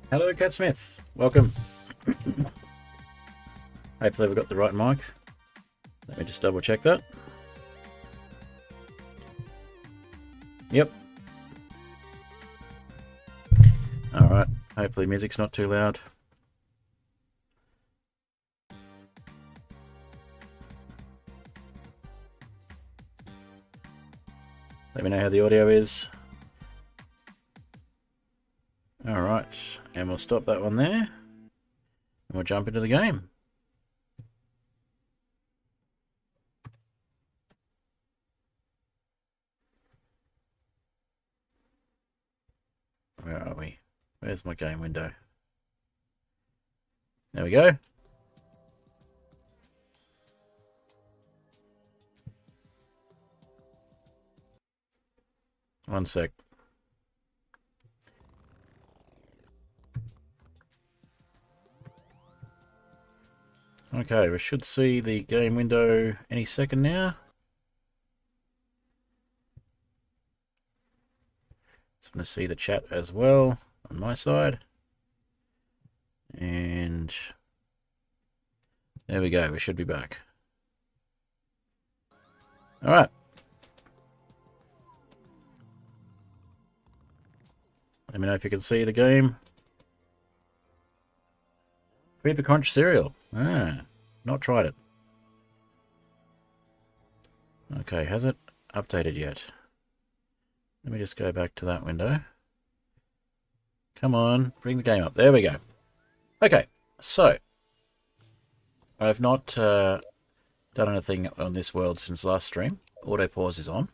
Hello, Cat Smith. Welcome. Hopefully we've got the right mic. Let me just double check that. Yep. Alright. Hopefully music's not too loud. Let me know how the audio is. Alright. And we'll stop that one there. And we'll jump into the game. Where are we? Where's my game window? There we go. One sec. Okay, we should see the game window any second now. Just going to see the chat as well on my side. And there we go, we should be back. Alright. Let me know if you can see the game. Creeper Crunch cereal. Not tried it. Okay, has it updated yet? Let me just go back to that window. Come on, bring the game up. There we go. Okay, so I've not done anything on this world since last stream. Auto pause is on.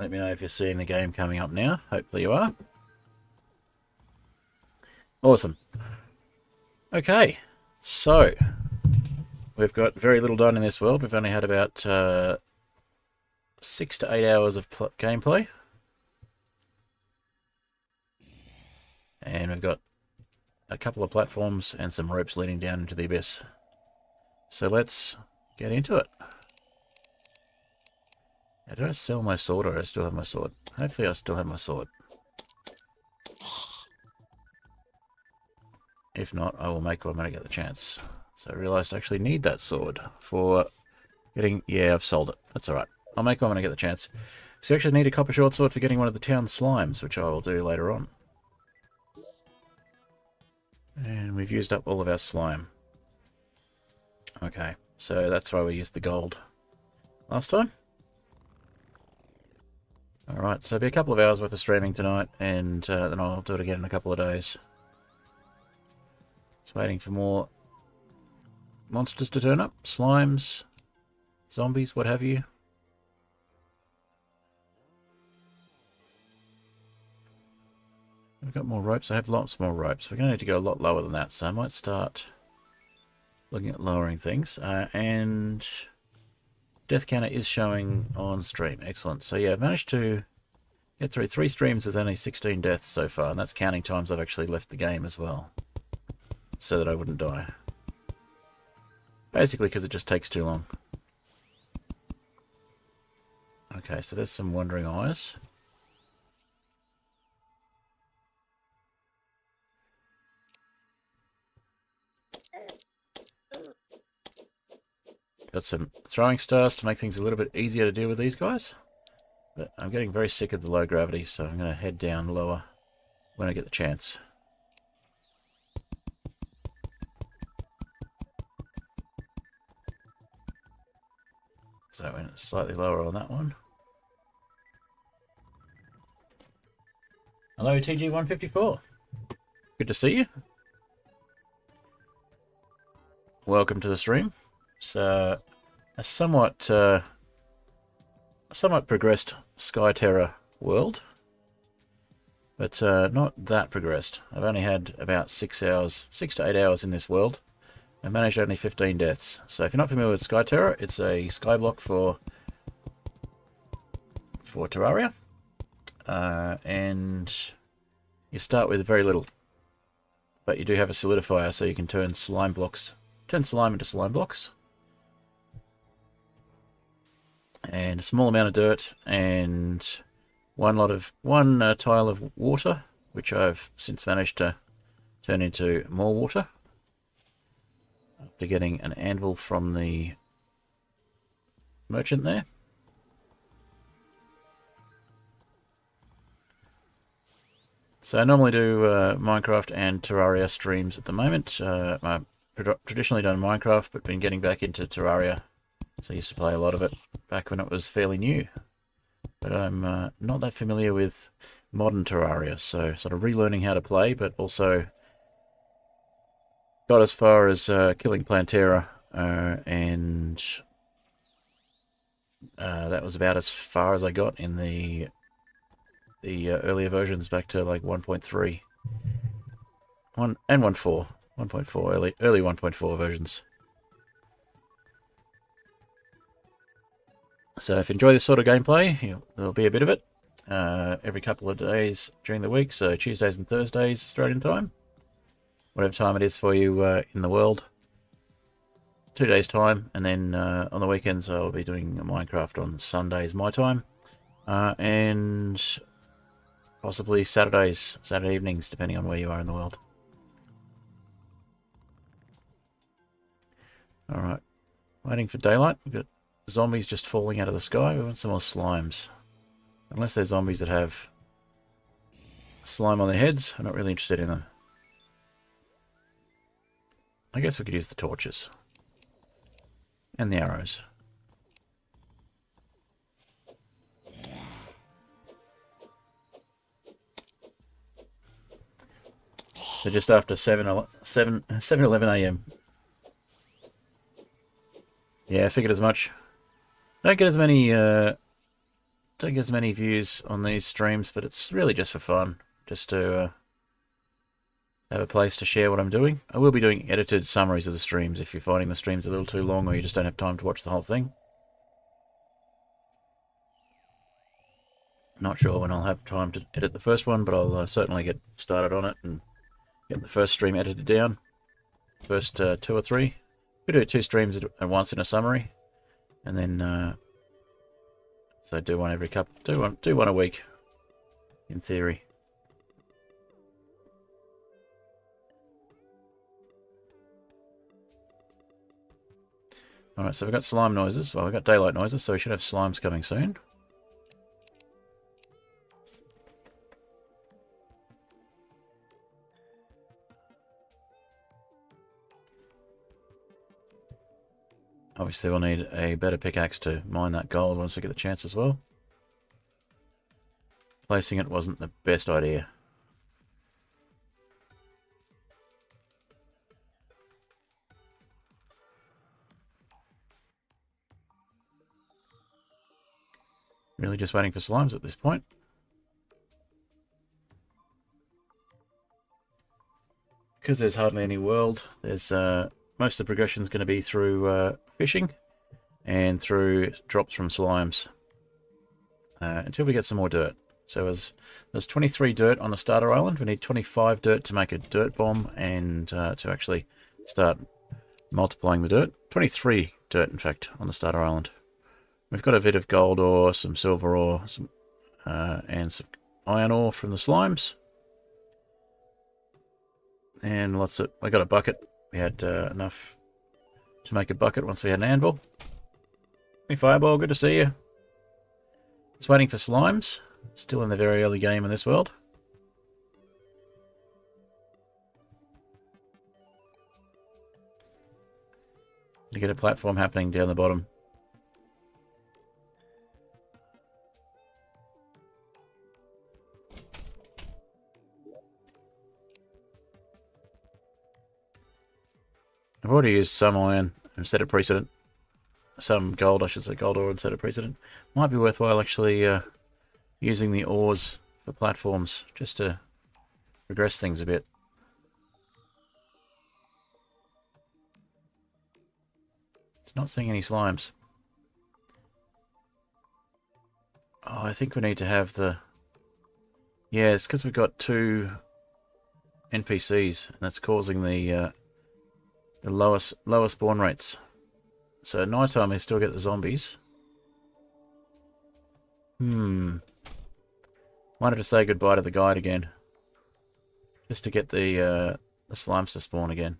Let me know if you're seeing the game coming up now. Hopefully you are. Awesome. Okay, so we've got very little done in this world. We've only had about 6 to 8 hours of gameplay. And we've got a couple of platforms and some ropes leading down into the abyss. So let's get into it. Now, did I sell my sword or do I still have my sword? Hopefully I still have my sword. If not, I will make one when I get the chance. So I realised I actually need that sword for getting... Yeah, I've sold it. That's alright. I'll make one when I get the chance. So you actually need a copper short sword for getting one of the town slimes, which I will do later on. And we've used up all of our slime. Okay, so that's why we used the gold last time. Alright, so it'll be a couple of hours worth of streaming tonight, and then I'll do it again in a couple of days. Just waiting for more monsters to turn up. Slimes, zombies, what have you. I've got more ropes. I have lots more ropes. We're going to need to go a lot lower than that, so I might start looking at lowering things. And death counter is showing on stream. Excellent. So yeah, I've managed to get through 3 streams with only 16 deaths so far, and that's counting times I've actually left the game as well, so that I wouldn't die. Basically because it just takes too long. Okay, so there's some wandering eyes. Got some throwing stars to make things a little bit easier to deal with these guys. But I'm getting very sick of the low gravity, so I'm going to head down lower when I get the chance. So I went slightly lower on that one. Hello, TG154. Good to see you. Welcome to the stream. So, a somewhat progressed SkyTerra world, but not that progressed. I've only had about 6 to 8 hours in this world. I managed only 15 deaths. So if you're not familiar with SkyTerra, it's a skyblock for Terraria, and you start with very little, but you do have a solidifier, so you can turn slime into slime blocks. And a small amount of dirt and one tile of water, which I've since managed to turn into more water after getting an anvil from the merchant there. So I normally do Minecraft and Terraria streams at the moment. I've traditionally done Minecraft, but been getting back into Terraria. So I used to play a lot of it back when it was fairly new. But I'm not that familiar with modern Terraria, so sort of relearning how to play, but also got as far as killing Plantera, and that was about as far as I got in the earlier versions, back to like 1.3 and 1.4, early 1.4 versions. So if you enjoy this sort of gameplay, there'll be a bit of it every couple of days during the week, so Tuesdays and Thursdays Australian time, whatever time it is for you in the world. 2 days time, and then on the weekends I'll be doing Minecraft on Sundays my time, and possibly Saturday evenings, depending on where you are in the world. Alright, waiting for daylight. We've got zombies just falling out of the sky. We want some more slimes. Unless they're zombies that have slime on their heads, I'm not really interested in them. I guess we could use the torches. And the arrows. So just after 7:11 AM. Yeah, I figured as much. Don't get as many views on these streams, but it's really just for fun, just to have a place to share what I'm doing. I will be doing edited summaries of the streams if you're finding the streams a little too long or you just don't have time to watch the whole thing. Not sure when I'll have time to edit the first one, but I'll certainly get started on it and get the first stream edited down. First 2 or 3. We do 2 streams at once in a summary, and then so do one every couple. Do one a week, in theory. All right, so we've got slime noises. Well, we've got daylight noises, so we should have slimes coming soon. Obviously, we'll need a better pickaxe to mine that gold once we get the chance as well. Placing it wasn't the best idea. Really just waiting for slimes at this point. Because there's hardly any world, there's most of the progression is going to be through fishing and through drops from slimes until we get some more dirt. So there's 23 dirt on the starter island. We need 25 dirt to make a dirt bomb and to actually start multiplying the dirt. 23 dirt, in fact, on the starter island. We've got a bit of gold ore, some silver ore, and some iron ore from the slimes. And I got a bucket. We had enough to make a bucket once we had an anvil. Hey Fireball, good to see you. Just waiting for slimes. Still in the very early game in this world. To get a platform happening down the bottom. I've already used some iron and set a precedent. Some gold, I should say, gold ore and set a precedent. Might be worthwhile actually using the ores for platforms just to progress things a bit. It's not seeing any slimes. Oh, I think we need to have the... Yeah, it's because we've got 2 NPCs, and that's causing the lower spawn rates. So at night time, we still get the zombies. Wanted to say goodbye to the guide again. Just to get the slimes to spawn again.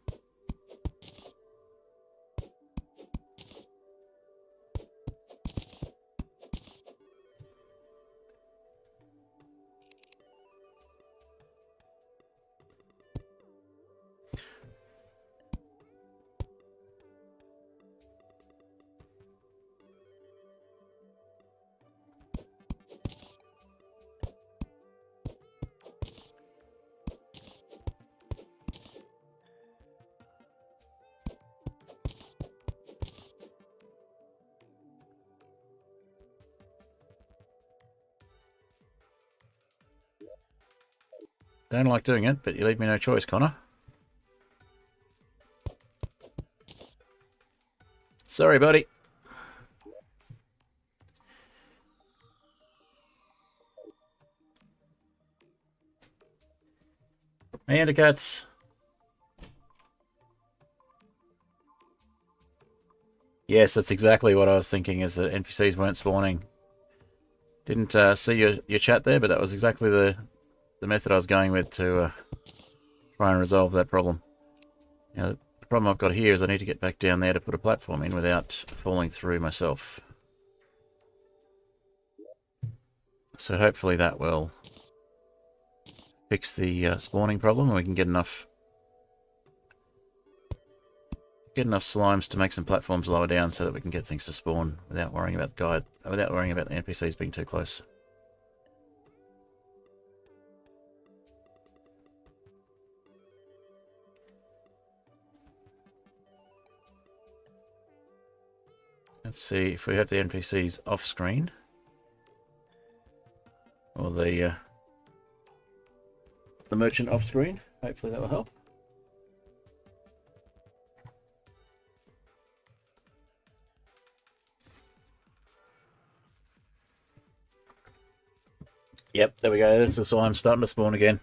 Don't like doing it, but you leave me no choice, Connor. Sorry, buddy. Hey, Undercats. Yes, that's exactly what I was thinking, is that NPCs weren't spawning. Didn't see your chat there, but that was exactly the method I was going with to try and resolve that problem. Now, the problem I've got here is I need to get back down there to put a platform in without falling through myself. So hopefully that will fix the spawning problem, and we can get enough slimes to make some platforms lower down so that we can get things to spawn without worrying about the NPCs being too close. Let's see if we have the NPCs off screen, or the merchant off screen. Hopefully that will help. Yep, there we go. There's the slime starting to spawn again.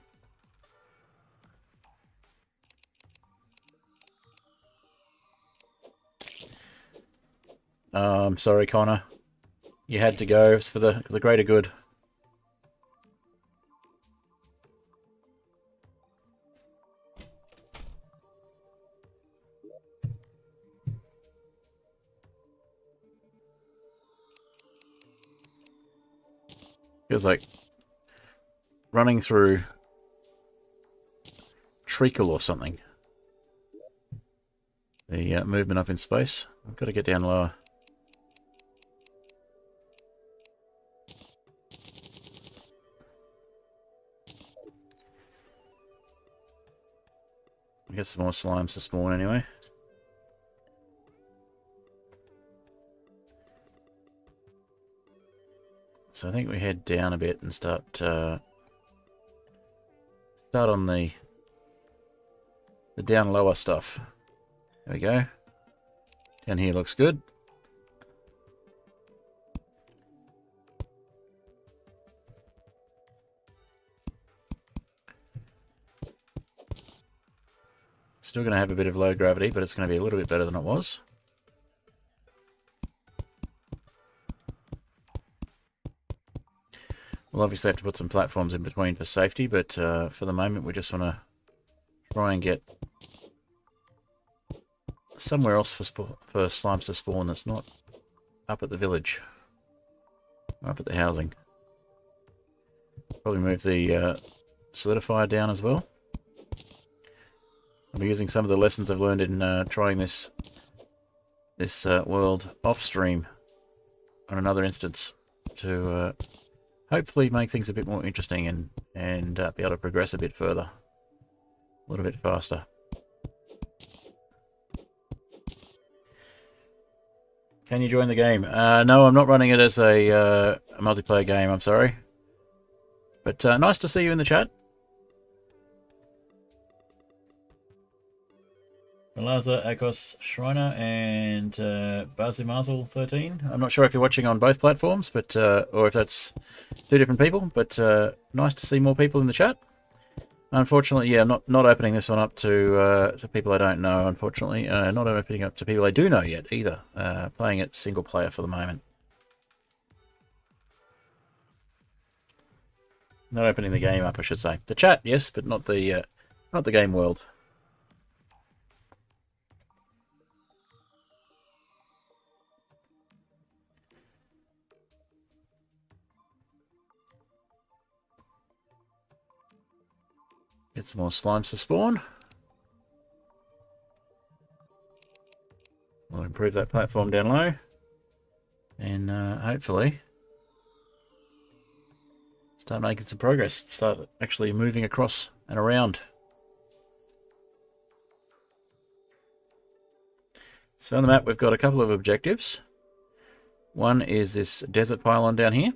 I'm sorry, Connor. You had to go. It's for the greater good. Feels like running through treacle or something. The movement up in space. I've got to get down lower. We get some more slimes to spawn anyway. So I think we head down a bit and start on the down lower stuff. There we go. Down here looks good. Still going to have a bit of low gravity, but it's going to be a little bit better than it was. We'll obviously have to put some platforms in between for safety, but for the moment we just want to try and get somewhere else for slimes to spawn that's not up at the village, or up at the housing. Probably move the solidifier down as well. I'll be using some of the lessons I've learned in trying this world off stream on another instance to hopefully make things a bit more interesting and be able to progress a bit further, a little bit faster. Can you join the game? No, I'm not running it as a multiplayer game, I'm sorry. But nice to see you in the chat. Malaza, Akos, Shriner, and Bazimazel 13. I'm not sure if you're watching on both platforms, but or if that's two different people, but nice to see more people in the chat. Unfortunately, yeah, I'm not opening this one up to people I don't know, unfortunately. Not opening up to people I do know yet, either. Playing it single player for the moment. Not opening the game up, I should say. The chat, yes, but not the game world. Get some more slimes to spawn. We'll improve that platform down low. And hopefully start making some progress. Start actually moving across and around. So on the map we've got a couple of objectives. One is this desert pylon down here.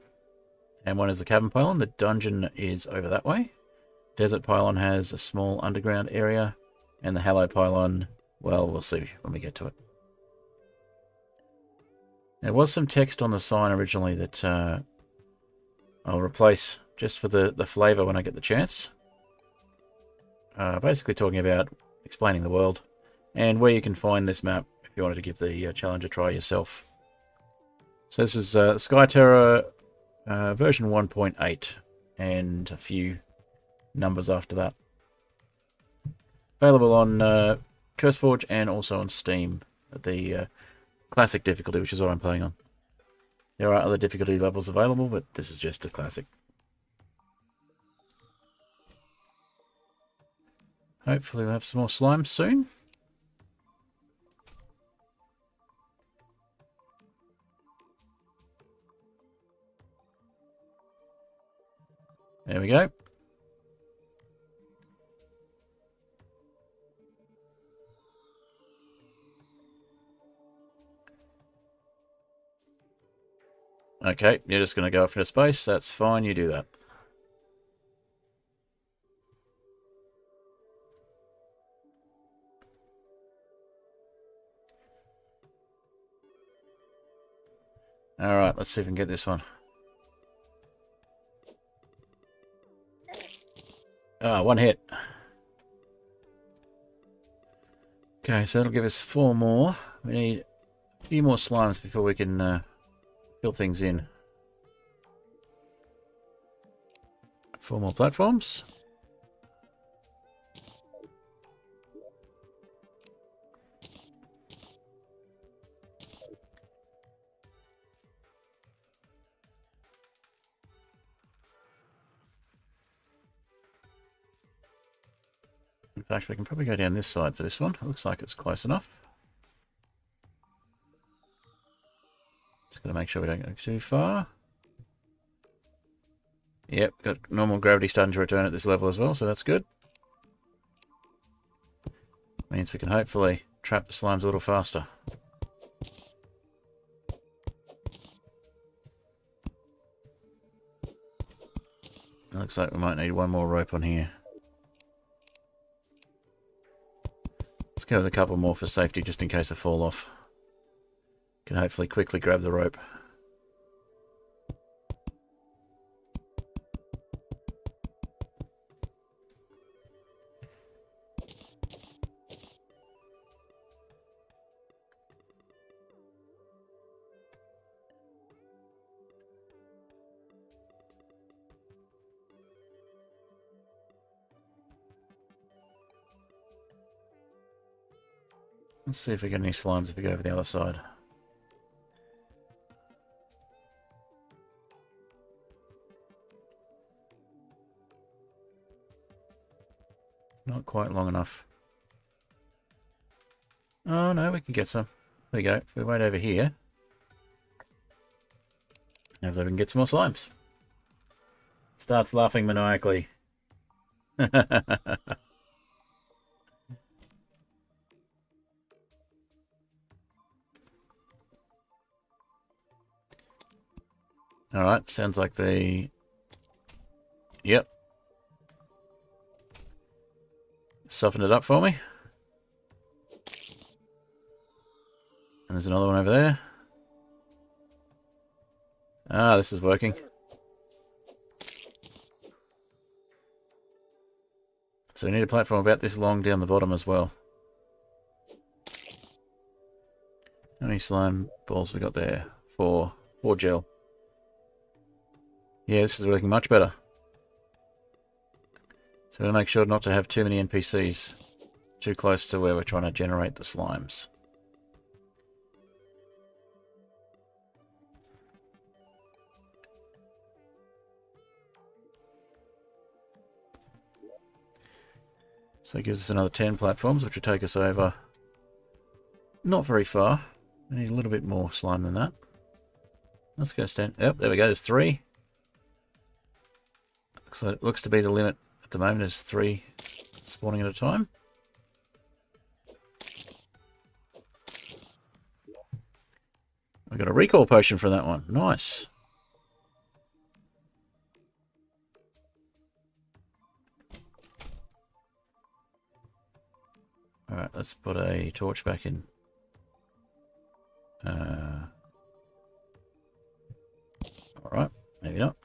And one is the cavern pylon. The dungeon is over that way. Desert pylon has a small underground area. And the hallow pylon, well, we'll see when we get to it. There was some text on the sign originally that I'll replace just for the flavour when I get the chance. Basically talking about explaining the world and where you can find this map if you wanted to give the challenge a try yourself. So this is SkyTerra version 1.8 and a few numbers after that. Available on CurseForge and also on Steam at the classic difficulty, which is what I'm playing on. There are other difficulty levels available, but this is just a classic. Hopefully we'll have some more slimes soon. There we go. Okay, you're just going to go off into space. That's fine, you do that. Alright, let's see if we can get this one. Ah, one hit. Okay, so that'll give us 4 more. We need a few more slimes before we can fill things in. 4 more platforms. In fact, we can probably go down this side for this one. It looks like it's close enough. Just got to make sure we don't go too far. Yep, got normal gravity starting to return at this level as well, so that's good. Means we can hopefully trap the slimes a little faster. It looks like we might need one more rope on here. Let's go with a couple more for safety, just in case I fall off. Can hopefully quickly grab the rope. Let's see if we get any slimes if we go over the other side. Not quite long enough. Oh no, we can get some. There we go. If we wait over here, hopefully we can get some more slimes. Starts laughing maniacally. Alright, sounds like the... Yep. Soften it up for me. And there's another one over there. Ah, this is working. So we need a platform about this long down the bottom as well. How many slime balls we got there? 4. 4 gel. Yeah, this is working much better. So we'll make sure not to have too many NPCs too close to where we're trying to generate the slimes. So it gives us another 10 platforms, which will take us over not very far. We need a little bit more slime than that. Let's go stand. Yep, there we go. There's 3. Looks to be the limit at the moment. Is 3 spawning at a time. We got a recall potion for that one. Nice. All right, let's put a torch back in. All right, maybe not.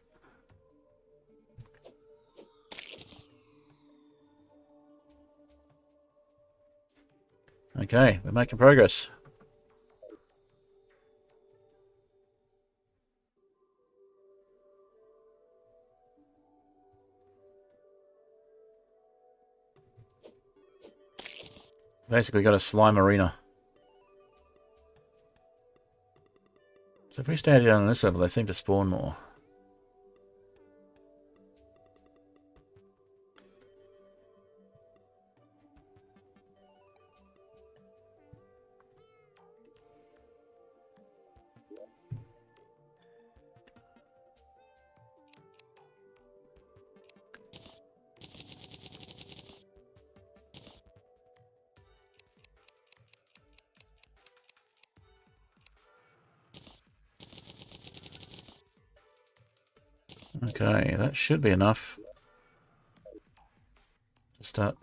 Okay, we're making progress. Basically got a slime arena. So if we stay down on this level, they seem to spawn more. Okay, that should be enough to start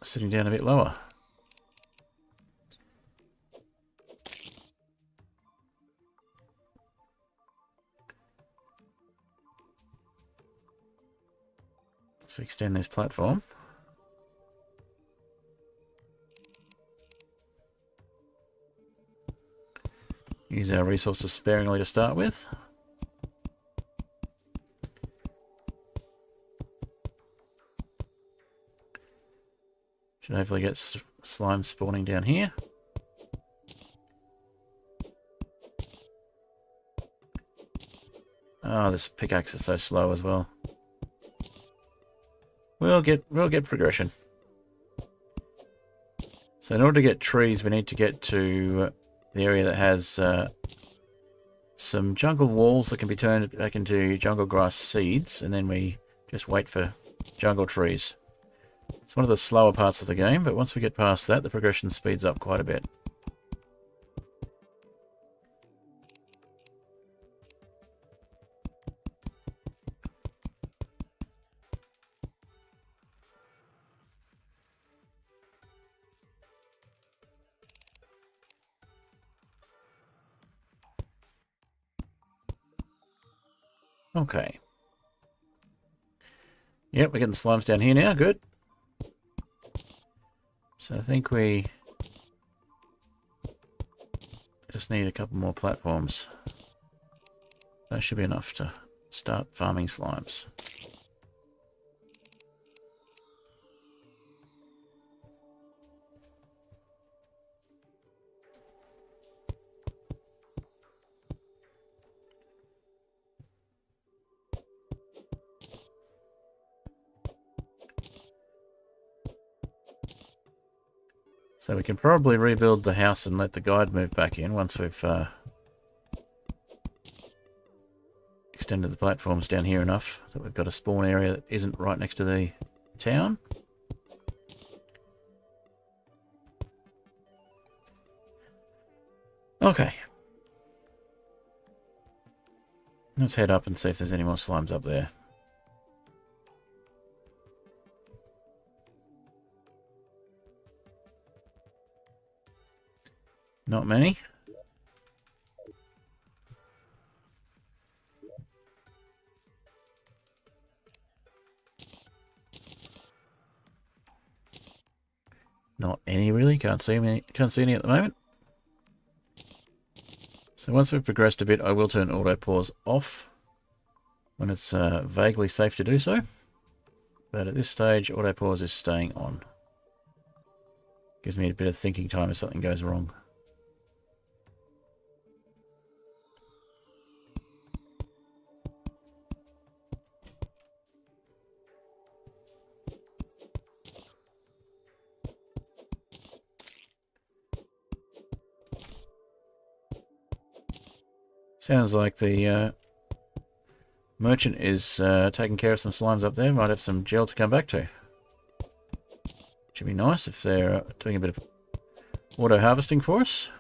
sitting down a bit lower. Let's extend this platform. Use our resources sparingly to start with. Should hopefully get slime spawning down here. Oh, this pickaxe is so slow as well. We'll get progression. So in order to get trees, we need to get to the area that has some jungle walls that can be turned back into jungle grass seeds, and then we just wait for jungle trees. It's one of the slower parts of the game, but once we get past that, the progression speeds up quite a bit. Okay. Yep, we're getting slimes down here now. Good. So I think we just need a couple more platforms. That should be enough to start farming slimes. So we can probably rebuild the house and let the guide move back in once we've extended the platforms down here enough that we've got a spawn area that isn't right next to the town. Okay. Let's head up and see if there's any more slimes up there. Not many. Not any really. Can't see any at the moment. So once we've progressed a bit, I will turn auto pause off when it's vaguely safe to do so. But at this stage, auto pause is staying on. Gives me a bit of thinking time if something goes wrong. Sounds like the merchant is taking care of some slimes up there. Might have some gel to come back to. Should be nice if they're doing a bit of auto harvesting for us.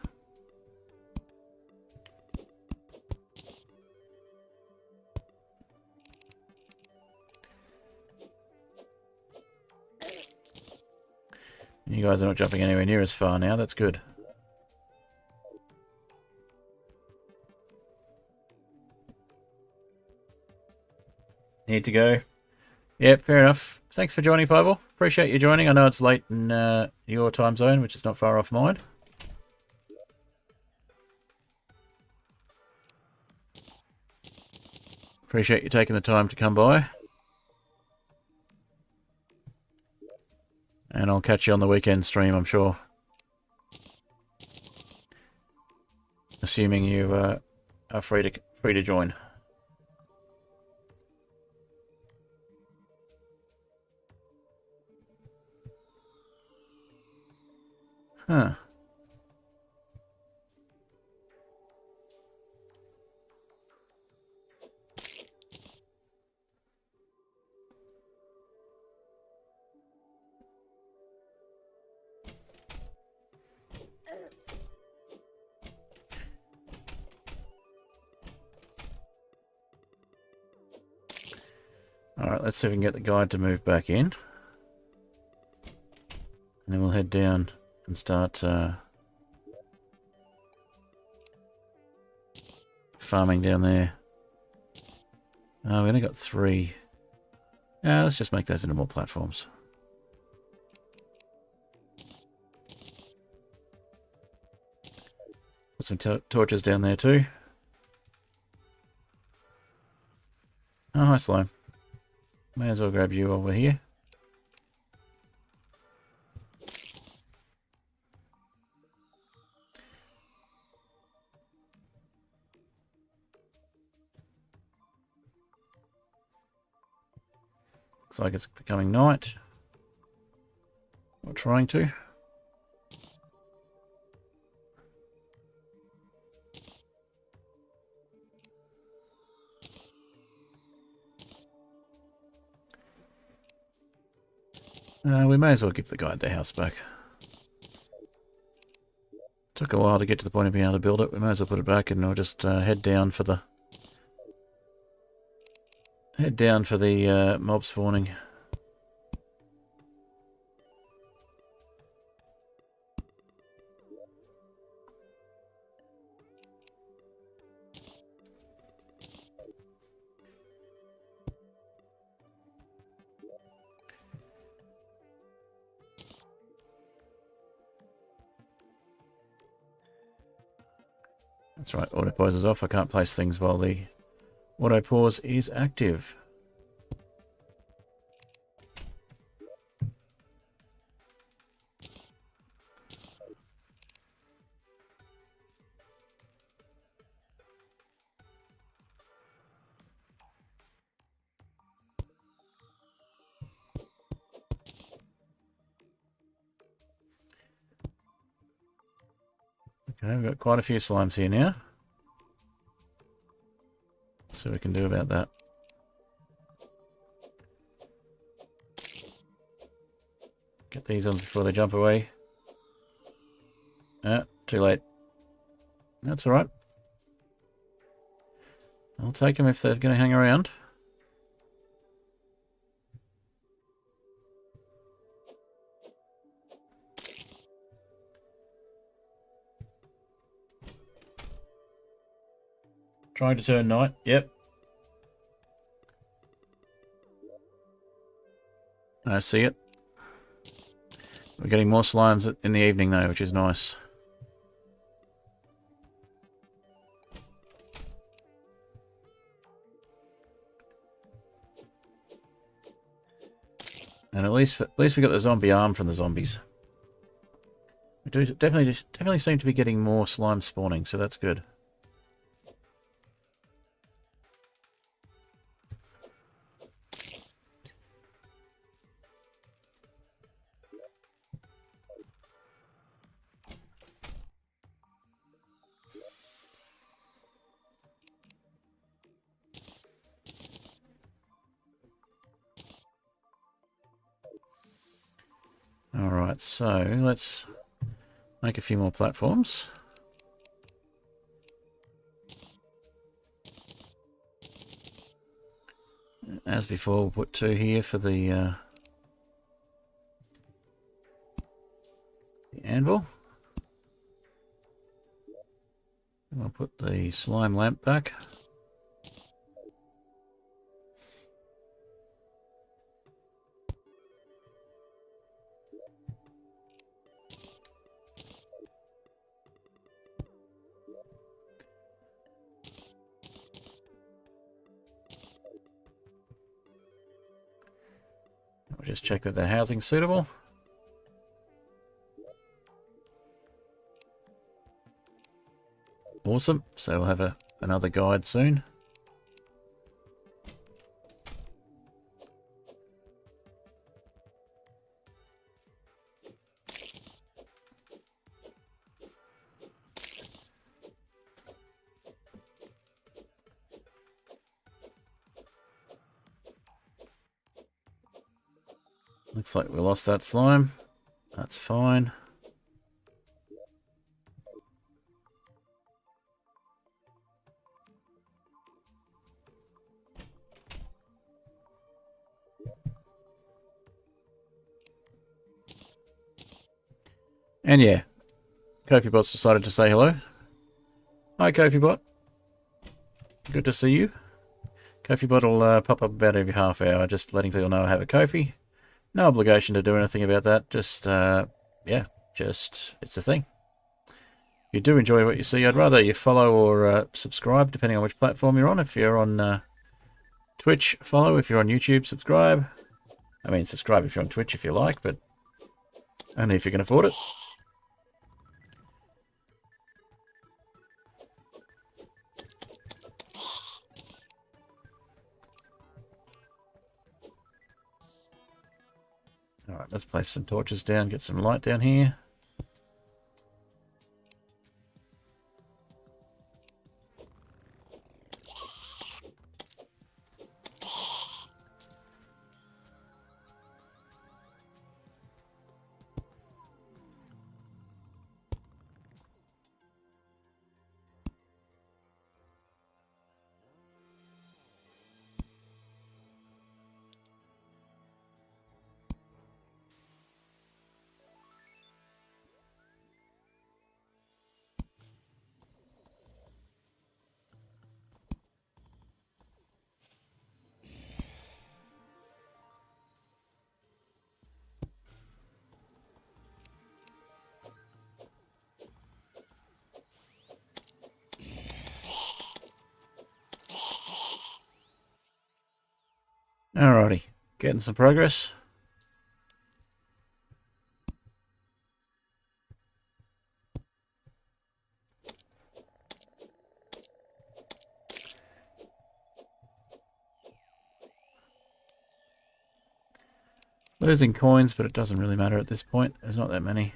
You guys are not jumping anywhere near as far now. That's good. Need to go. Yep, fair enough. Thanks for joining, Fireball. Appreciate you joining. I know it's late in your time zone, which is not far off mine. Appreciate you taking the time to come by. And I'll catch you on the weekend stream, I'm sure. Assuming you are free to join. Huh. Alright, let's see if we can get the guide to move back in. And then we'll head down and start farming down there. Oh, we only got 3. Yeah, let's just make those into more platforms. Put some torches down there too. Oh, hi Slime. May as well grab you while we're here. Looks like it's becoming night. Or trying to. We may as well give the guide their house back. Took a while to get to the point of being able to build it. We may as well put it back and we'll just head down for the mob spawning. That's right, auto pause is off. I can't place things while the auto pause is active. Okay, we've got quite a few slimes here now. Let's see what we can do about that. Get these ones before they jump away. Ah, too late. That's alright. I'll take them if they're going to hang around. Trying to turn night. Yep. I see it. We're getting more slimes in the evening though, which is nice. And at least we got the zombie arm from the zombies. We do definitely seem to be getting more slime spawning, so that's good. Alright, so let's make a few more platforms. As before, we'll put 2 here for the anvil. And we'll put the slime lamp back. We'll just check that the housing's suitable. Awesome. So we'll have another guide soon. Looks like we lost that slime. That's fine. And yeah, KofiBot's decided to say hello. Hi KofiBot. Good to see you. KofiBot will pop up about every half hour, just letting people know I have a Kofi. No obligation to do anything about that, just, yeah, just, it's a thing. If you do enjoy what you see, I'd rather you follow or subscribe, depending on which platform you're on. If you're on Twitch, follow. If you're on YouTube, subscribe. I mean, subscribe if you're on Twitch if you like, but only if you can afford it. Alright, let's place some torches down, get some light down here. Alrighty, getting some progress. Losing coins, but it doesn't really matter at this point. There's not that many.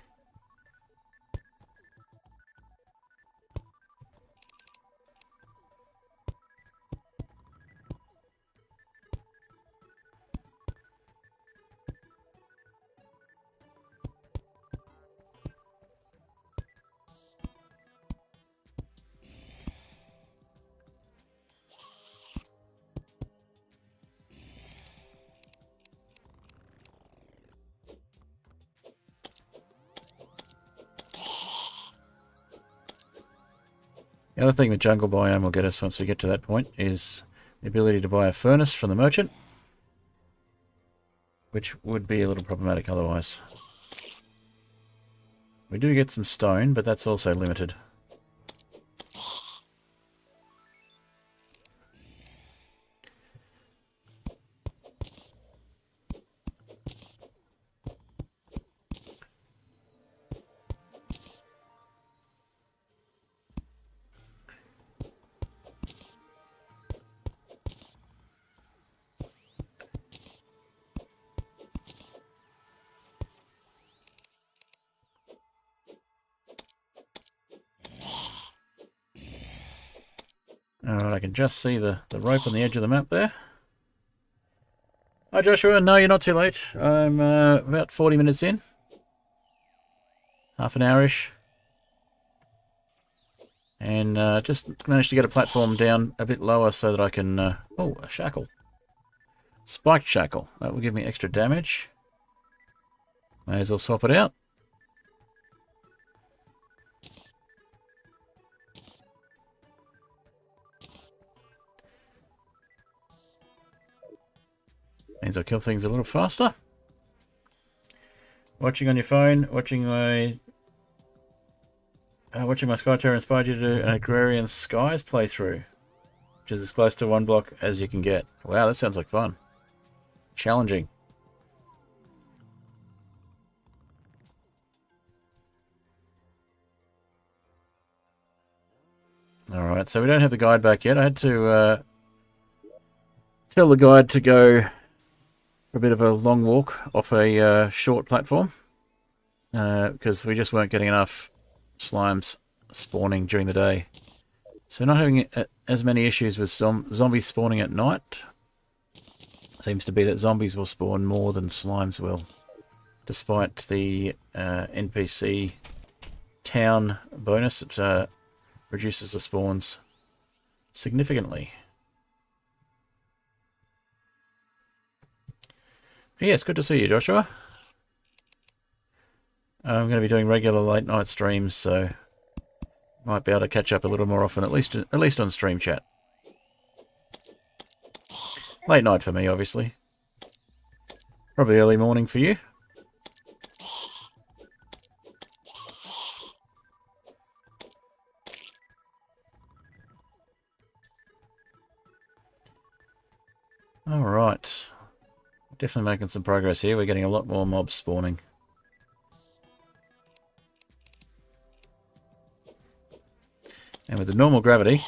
The other thing the jungle biome will get us once we get to that point is the ability to buy a furnace from the merchant, which would be a little problematic otherwise. We do get some stone, but that's also limited. Alright, I can just see the rope on the edge of the map there. Hi Joshua, no, you're not too late. I'm about 40 minutes in. Half an hour-ish. And just managed to get a platform down a bit lower so that I can... oh, a shackle. Spiked shackle. That will give me extra damage. May as well swap it out. Means I'll kill things a little faster. Watching on your phone, watching my SkyTerra inspired you to do an Agrarian Skies playthrough, which is as close to one block as you can get. Wow, that sounds like fun. Challenging. Alright, so we don't have the guide back yet. I had to tell the guide to go for a bit of a long walk off a short platform because we just weren't getting enough slimes spawning during the day. So not having as many issues with zombies spawning at night. Seems to be that zombies will spawn more than slimes will, despite the NPC town bonus. It reduces the spawns significantly. Yeah, it's good to see you, Joshua. I'm going to be doing regular late night streams, so might be able to catch up a little more often, at least on stream chat. Late night for me, obviously. Probably early morning for you. All right. Definitely making some progress here. We're getting a lot more mobs spawning. And with the normal gravity,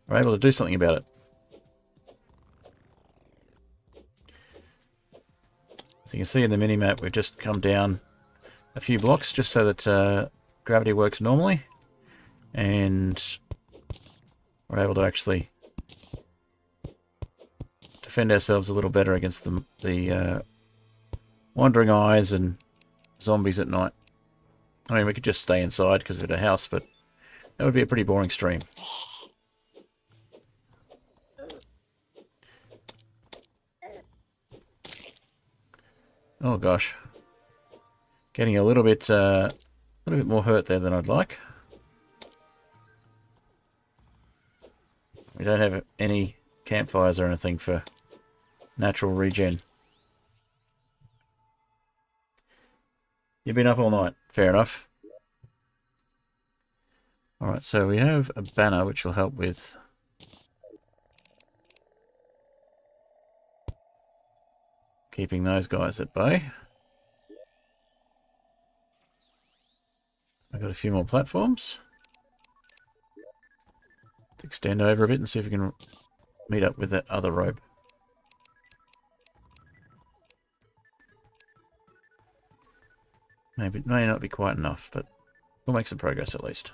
we're able to do something about it. As you can see in the mini-map, we've just come down a few blocks just so that gravity works normally. And we're able to actually defend ourselves a little better against the wandering eyes and zombies at night. I mean, we could just stay inside because we're at a house, but that would be a pretty boring stream. Oh gosh, getting a little bit more hurt there than I'd like. We don't have any campfires or anything for natural regen. You've been up all night. Fair enough. Alright, so we have a banner which will help with keeping those guys at bay. I've got a few more platforms. Let's extend over a bit and see if we can meet up with that other rope. Maybe it may not be quite enough, but we'll make some progress at least.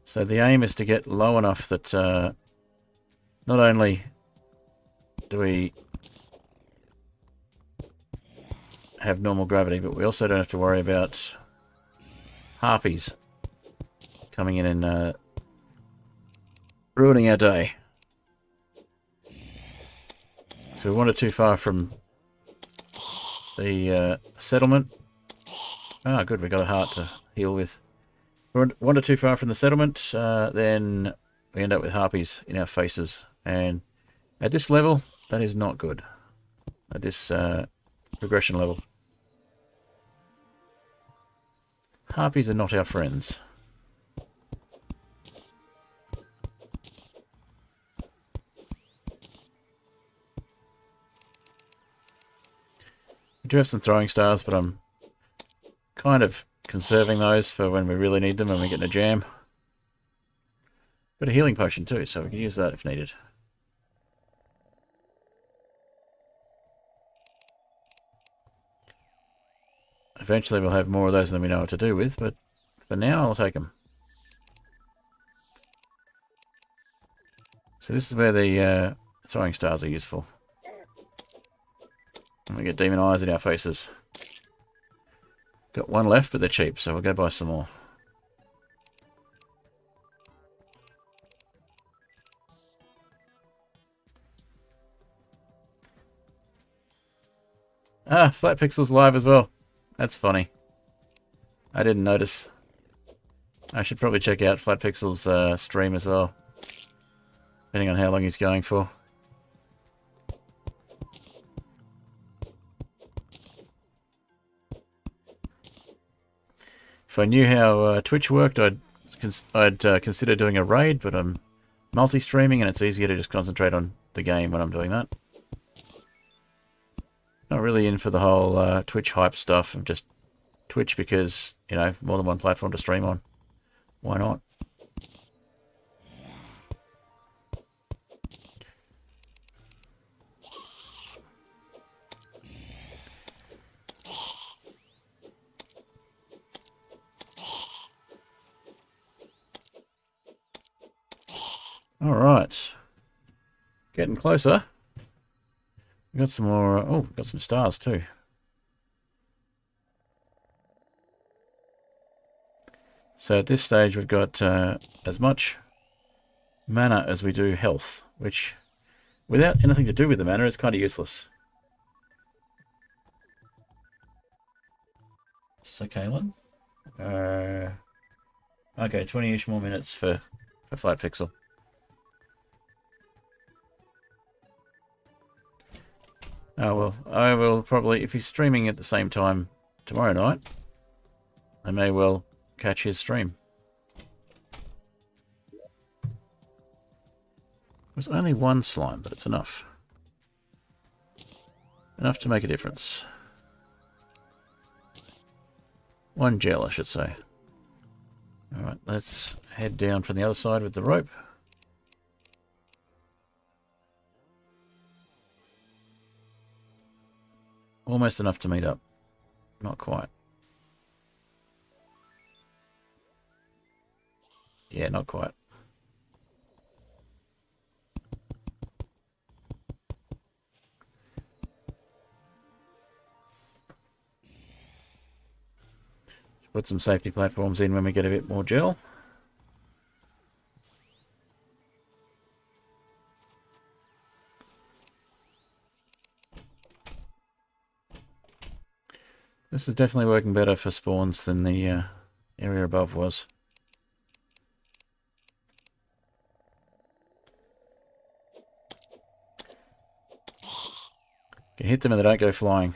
So the aim is to get low enough that not only do we have normal gravity, but we also don't have to worry about harpies coming in and ruining our day. So we wandered too far from the settlement. Ah, good, we got a heart to heal with. We wander too far from the settlement, then we end up with harpies in our faces. And at this level, that is not good. At this progression level. Harpies are not our friends. We do have some throwing stars, but I'm kind of conserving those for when we really need them and we get in a jam. Got a healing potion too, so we can use that if needed. Eventually we'll have more of those than we know what to do with, but for now I'll take them. So this is where the throwing stars are useful. And we get demon eyes in our faces. Got one left, but they're cheap, so we'll go buy some more. Ah, Flat Pixel's live as well. That's funny. I didn't notice. I should probably check out Flat Pixel's stream as well. Depending on how long he's going for. If I knew how Twitch worked, I'd consider doing a raid, but I'm multi-streaming and it's easier to just concentrate on the game when I'm doing that. Not really in for the whole Twitch hype stuff. I'm just Twitch because, you know, more than one platform to stream on. Why not? Alright. Getting closer. We got some more... oh, got some stars too. So at this stage we've got as much mana as we do health, which without anything to do with the mana is kind of useless. So Kalen? Okay, 20-ish more minutes for Flat Pixel. Oh well, I will probably, if he's streaming at the same time tomorrow night, I may well catch his stream. It was only one slime, but it's enough. Enough to make a difference. One gel, I should say. Alright, let's head down from the other side with the rope. Almost enough to meet up. Not quite. Yeah, not quite. Put some safety platforms in when we get a bit more gel. This is definitely working better for spawns than the area above was. Can hit them and they don't go flying.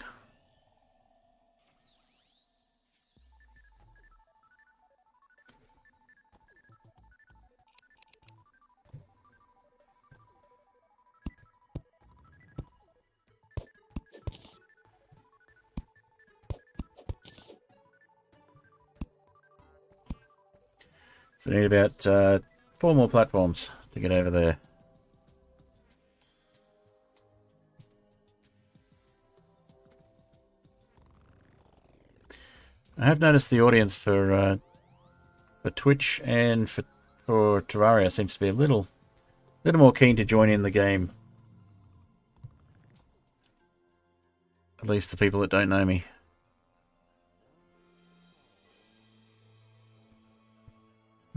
So we need about 4 more platforms to get over there. I have noticed the audience for Twitch and for Terraria seems to be a little more keen to join in the game. At least the people that don't know me.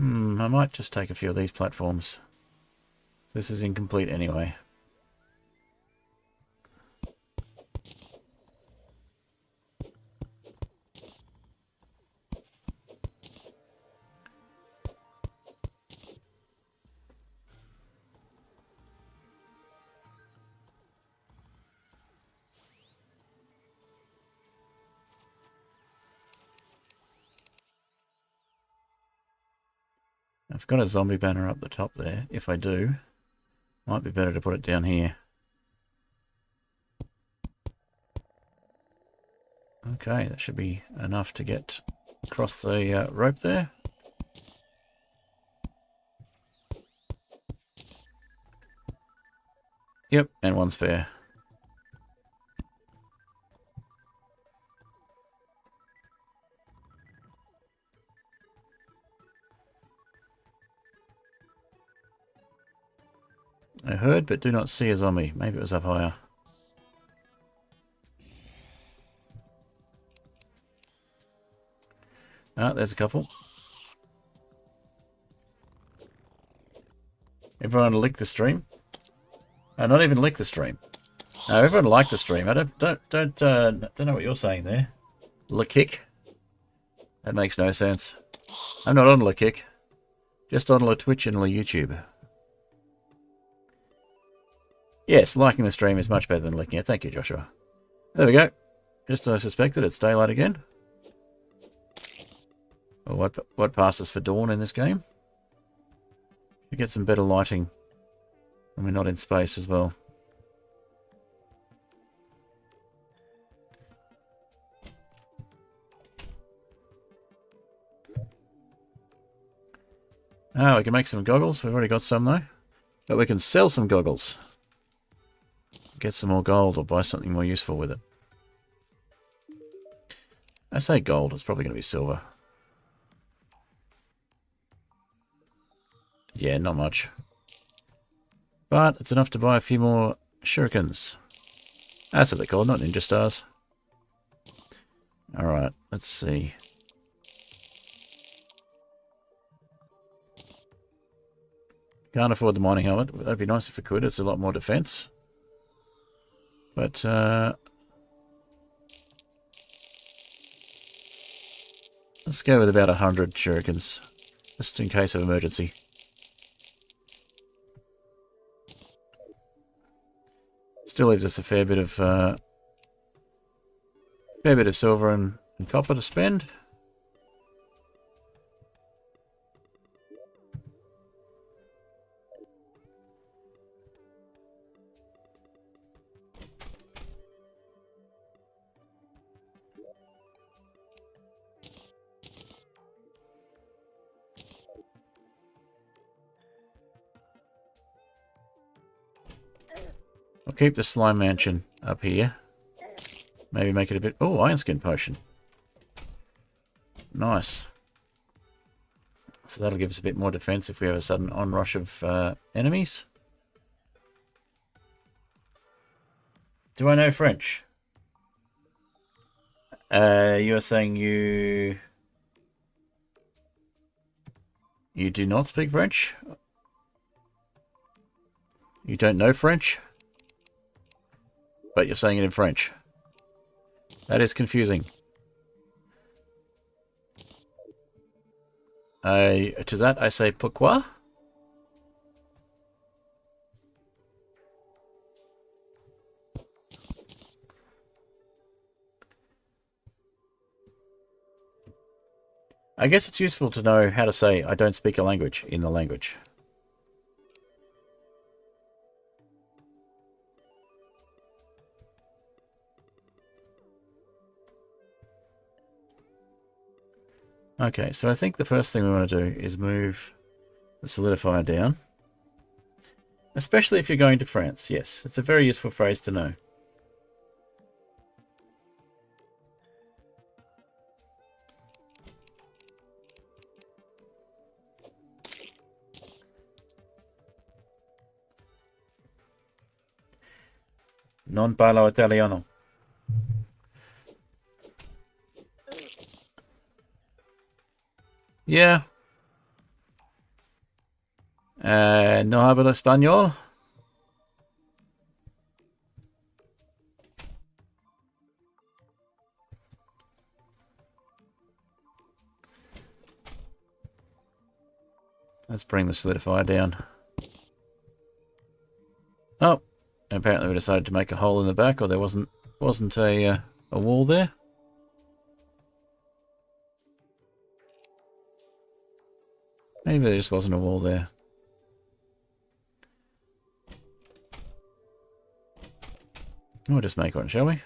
I might just take a few of these platforms. This is incomplete anyway. I've got a zombie banner up the top there. If I do, might be better to put it down here. Okay, that should be enough to get across the rope there. Yep, and one spare. I heard but do not see a zombie. Maybe it was up higher. Ah, there's a couple. Everyone lick the stream? Not even lick the stream. No, everyone like the stream. I don't know what you're saying there. Lick. That makes no sense. I'm not on Lick. Just on Twitch and YouTube. Yes, liking the stream is much better than licking it. Thank you, Joshua. There we go. Just as I suspected, it's daylight again. Well, what passes for dawn in this game? You get some better lighting when we're not in space as well. Ah, we can make some goggles. We've already got some though. But we can sell some goggles. Get some more gold or buy something more useful with it. I say gold, it's probably going to be silver. Yeah, not much. But it's enough to buy a few more shurikens. That's what they're called, not ninja stars. Alright, let's see. Can't afford the mining helmet. That'd be nice if we could. It's a lot more defense. But, let's go with about 100 shurikens. Just in case of emergency. Still leaves us a fair bit of silver and copper to spend. I'll keep the slime mansion up here. Maybe make it a bit... Oh, iron skin potion. Nice. So that'll give us a bit more defense if we have a sudden onrush of enemies. Do I know French? You are saying you do not speak French? You don't know French? But you're saying it in French. That is confusing. To that I say pourquoi? I guess it's useful to know how to say I don't speak a language in the language. Okay, so I think the first thing we want to do is move the solidifier down. Especially if you're going to France. Yes, it's a very useful phrase to know. Non parlo italiano. Yeah. No hablo español. Let's bring the solidifier down. Oh, apparently we decided to make a hole in the back, or there wasn't a wall there. Maybe there just wasn't a wall there. We'll just make one, shall we?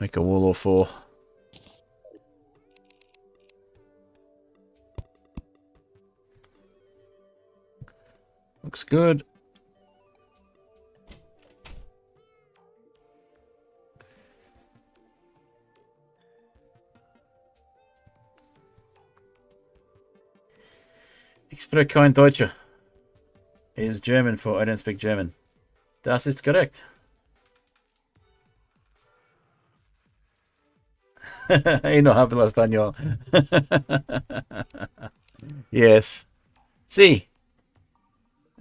Make a wall or four. Looks good. spreche kein Deutsche is German for I don't speak German. Das ist korrekt. Y no hablo español. Yes. Sí.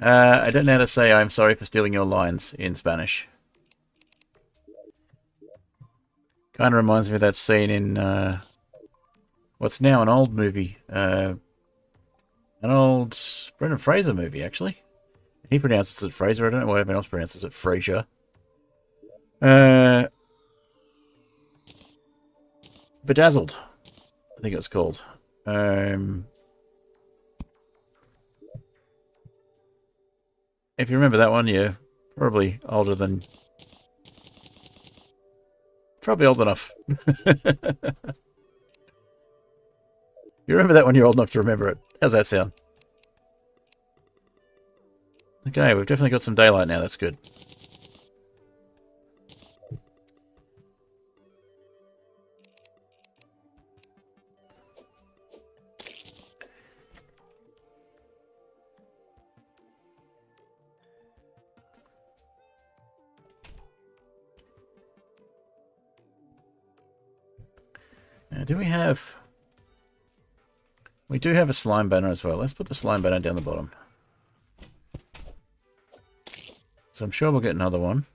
I don't know how to say I'm sorry for stealing your lines in Spanish. Kind of reminds me of that scene in what's now an old movie. An old Brendan Fraser movie, actually. He pronounces it Fraser. I don't know what everyone else pronounces it. Fraser. Bedazzled, I think it's called. If you remember that one, you're probably older than... Probably old enough. You remember that one, you're old enough to remember it. How's that sound? Okay, we've definitely got some daylight now. That's good. Now, do we have... We do have a slime banner as well. Let's put the slime banner down the bottom. So I'm sure we'll get another one.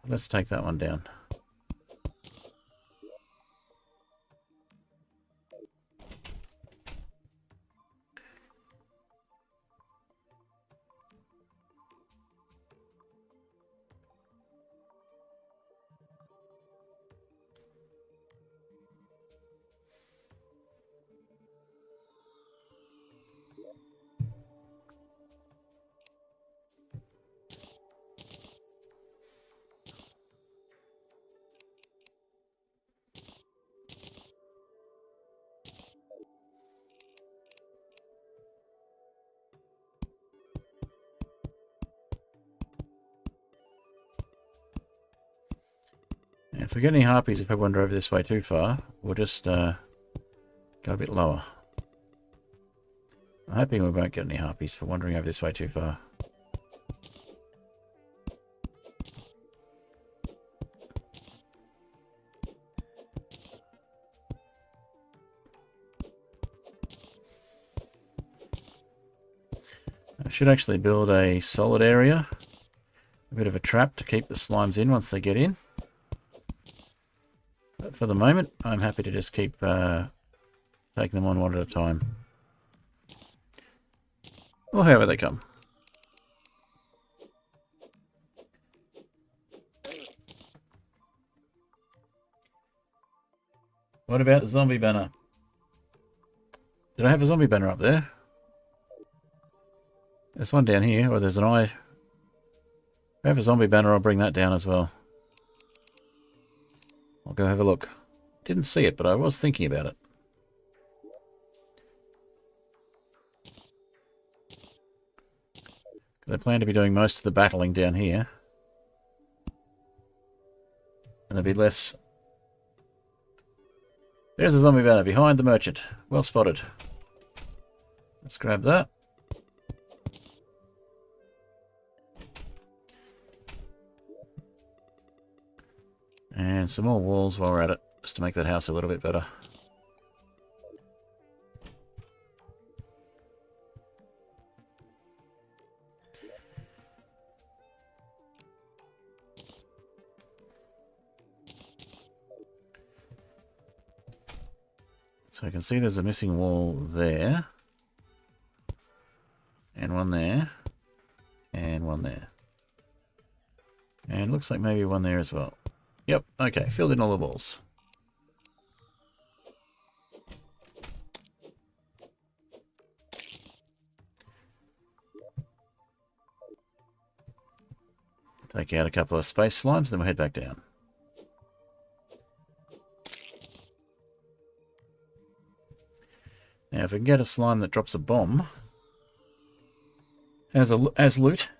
Let's take that one down. If we get any harpies, if I wander over this way too far, we'll just go a bit lower. I'm hoping we won't get any harpies for wandering over this way too far. I should actually build a solid area. A bit of a trap to keep the slimes in once they get in. But for the moment, I'm happy to just keep taking them on one at a time. Or however they come. What about the zombie banner? Did I have a zombie banner up there? There's one down here, or there's an eye. If I have a zombie banner, I'll bring that down as well. I'll go have a look. Didn't see it, but I was thinking about it. They plan to be doing most of the battling down here. And there'll be less... There's a zombie banner behind the merchant. Well spotted. Let's grab that. And some more walls while we're at it, just to make that house a little bit better. So I can see there's a missing wall there. And one there. And one there. And looks like maybe one there as well. Yep, okay, filled in all the walls. Take out a couple of space slimes, then we'll head back down. Now, if we can get a slime that drops a bomb as loot,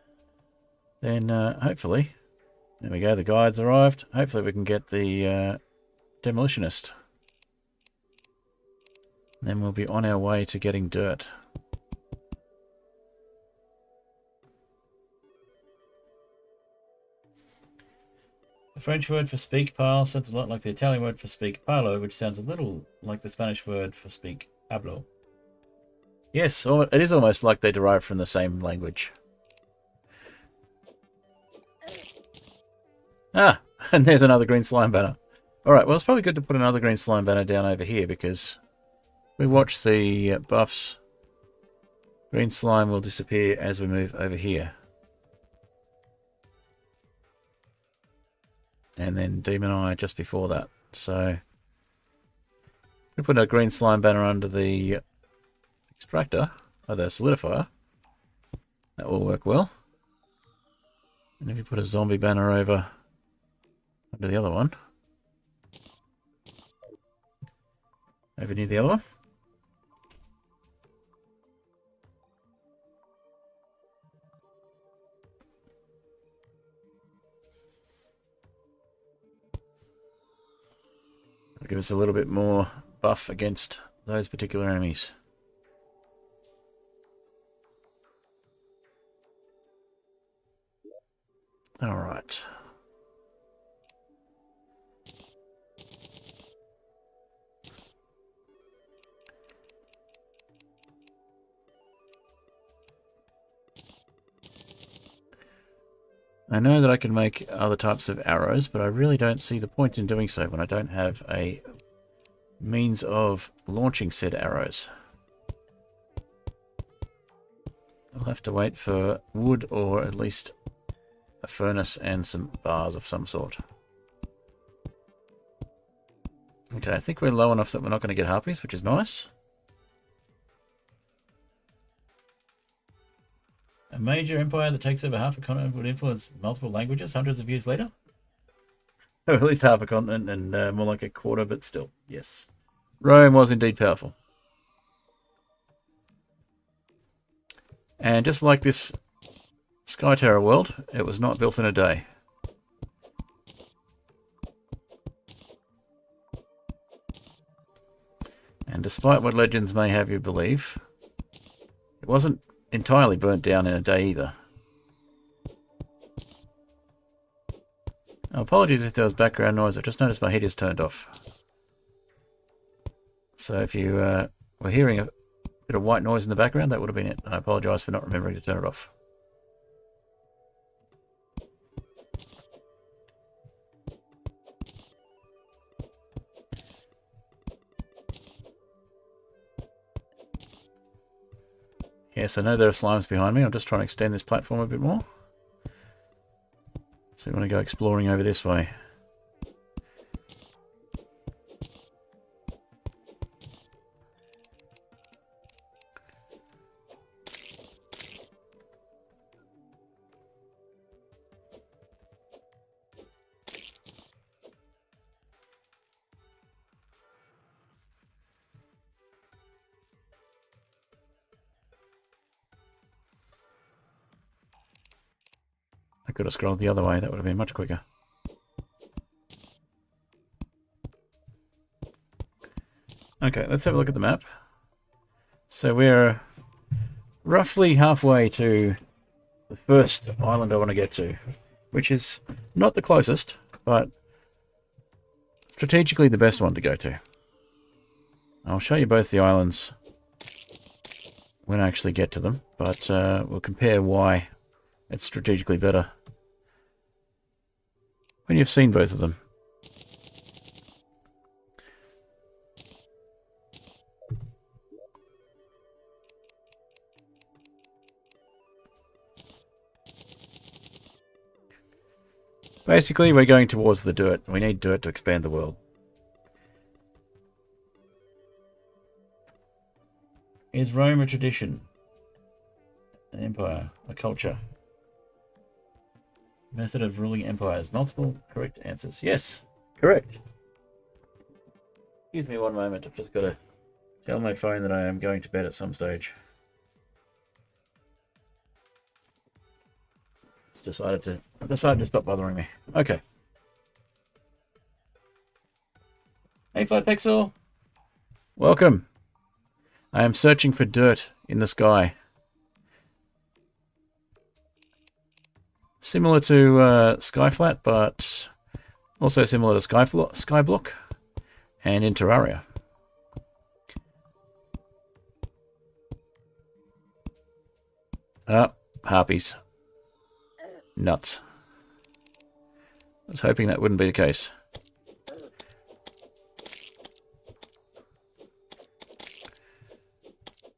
then hopefully... There we go, the guide's arrived. Hopefully we can get the demolitionist. Then we'll be on our way to getting dirt. The French word for speak pile sounds a lot like the Italian word for speak palo, which sounds a little like the Spanish word for speak hablo. Yes, it is almost like they derive from the same language. Ah, and there's another green slime banner. Alright, well, it's probably good to put another green slime banner down over here because we watch the buffs. Green slime will disappear as we move over here. And then Demon Eye just before that. So we put a green slime banner under the extractor, or the solidifier. That will work well. And if you put a zombie banner over under the other one, over near the other one. It'll give us a little bit more buff against those particular enemies. All right. I know that I can make other types of arrows, but I really don't see the point in doing so when I don't have a means of launching said arrows. I'll have to wait for wood or at least a furnace and some bars of some sort. Okay, I think we're low enough that we're not going to get harpies, which is nice. A major empire that takes over half a continent would influence multiple languages hundreds of years later? Or at least half a continent and more like a quarter, but still, yes. Rome was indeed powerful. And just like this SkyTerra world, it was not built in a day. And despite what legends may have you believe, it wasn't entirely burnt down in a day either. Oh, apologies if there was background noise. I just noticed my heater's turned off. So if you were hearing a bit of white noise in the background, that would have been it. I apologise for not remembering to turn it off. Yes, I know there are slimes behind me. I'm just trying to extend this platform a bit more. So we want to go exploring over this way. I could have scrolled the other way, that would have been much quicker. Okay, let's have a look at the map. So we're roughly halfway to the first island I want to get to, which is not the closest, but strategically the best one to go to. I'll show you both the islands when I actually get to them, but we'll compare why it's strategically better when you've seen both of them. Basically, we're going towards the dirt. We need dirt to expand the world. Is Rome a tradition? An empire? A culture? Method of ruling empires? Multiple correct answers. Yes, correct. Excuse me one moment. I've just got to tell my phone that I am going to bed at some stage. It's decided to stop bothering me. Okay. Hey, Flat Pixel. Welcome. I am searching for dirt in the sky. Similar to Skyflat, but also similar to Skyblock and in Terraria. Ah, harpies. Nuts. I was hoping that wouldn't be the case.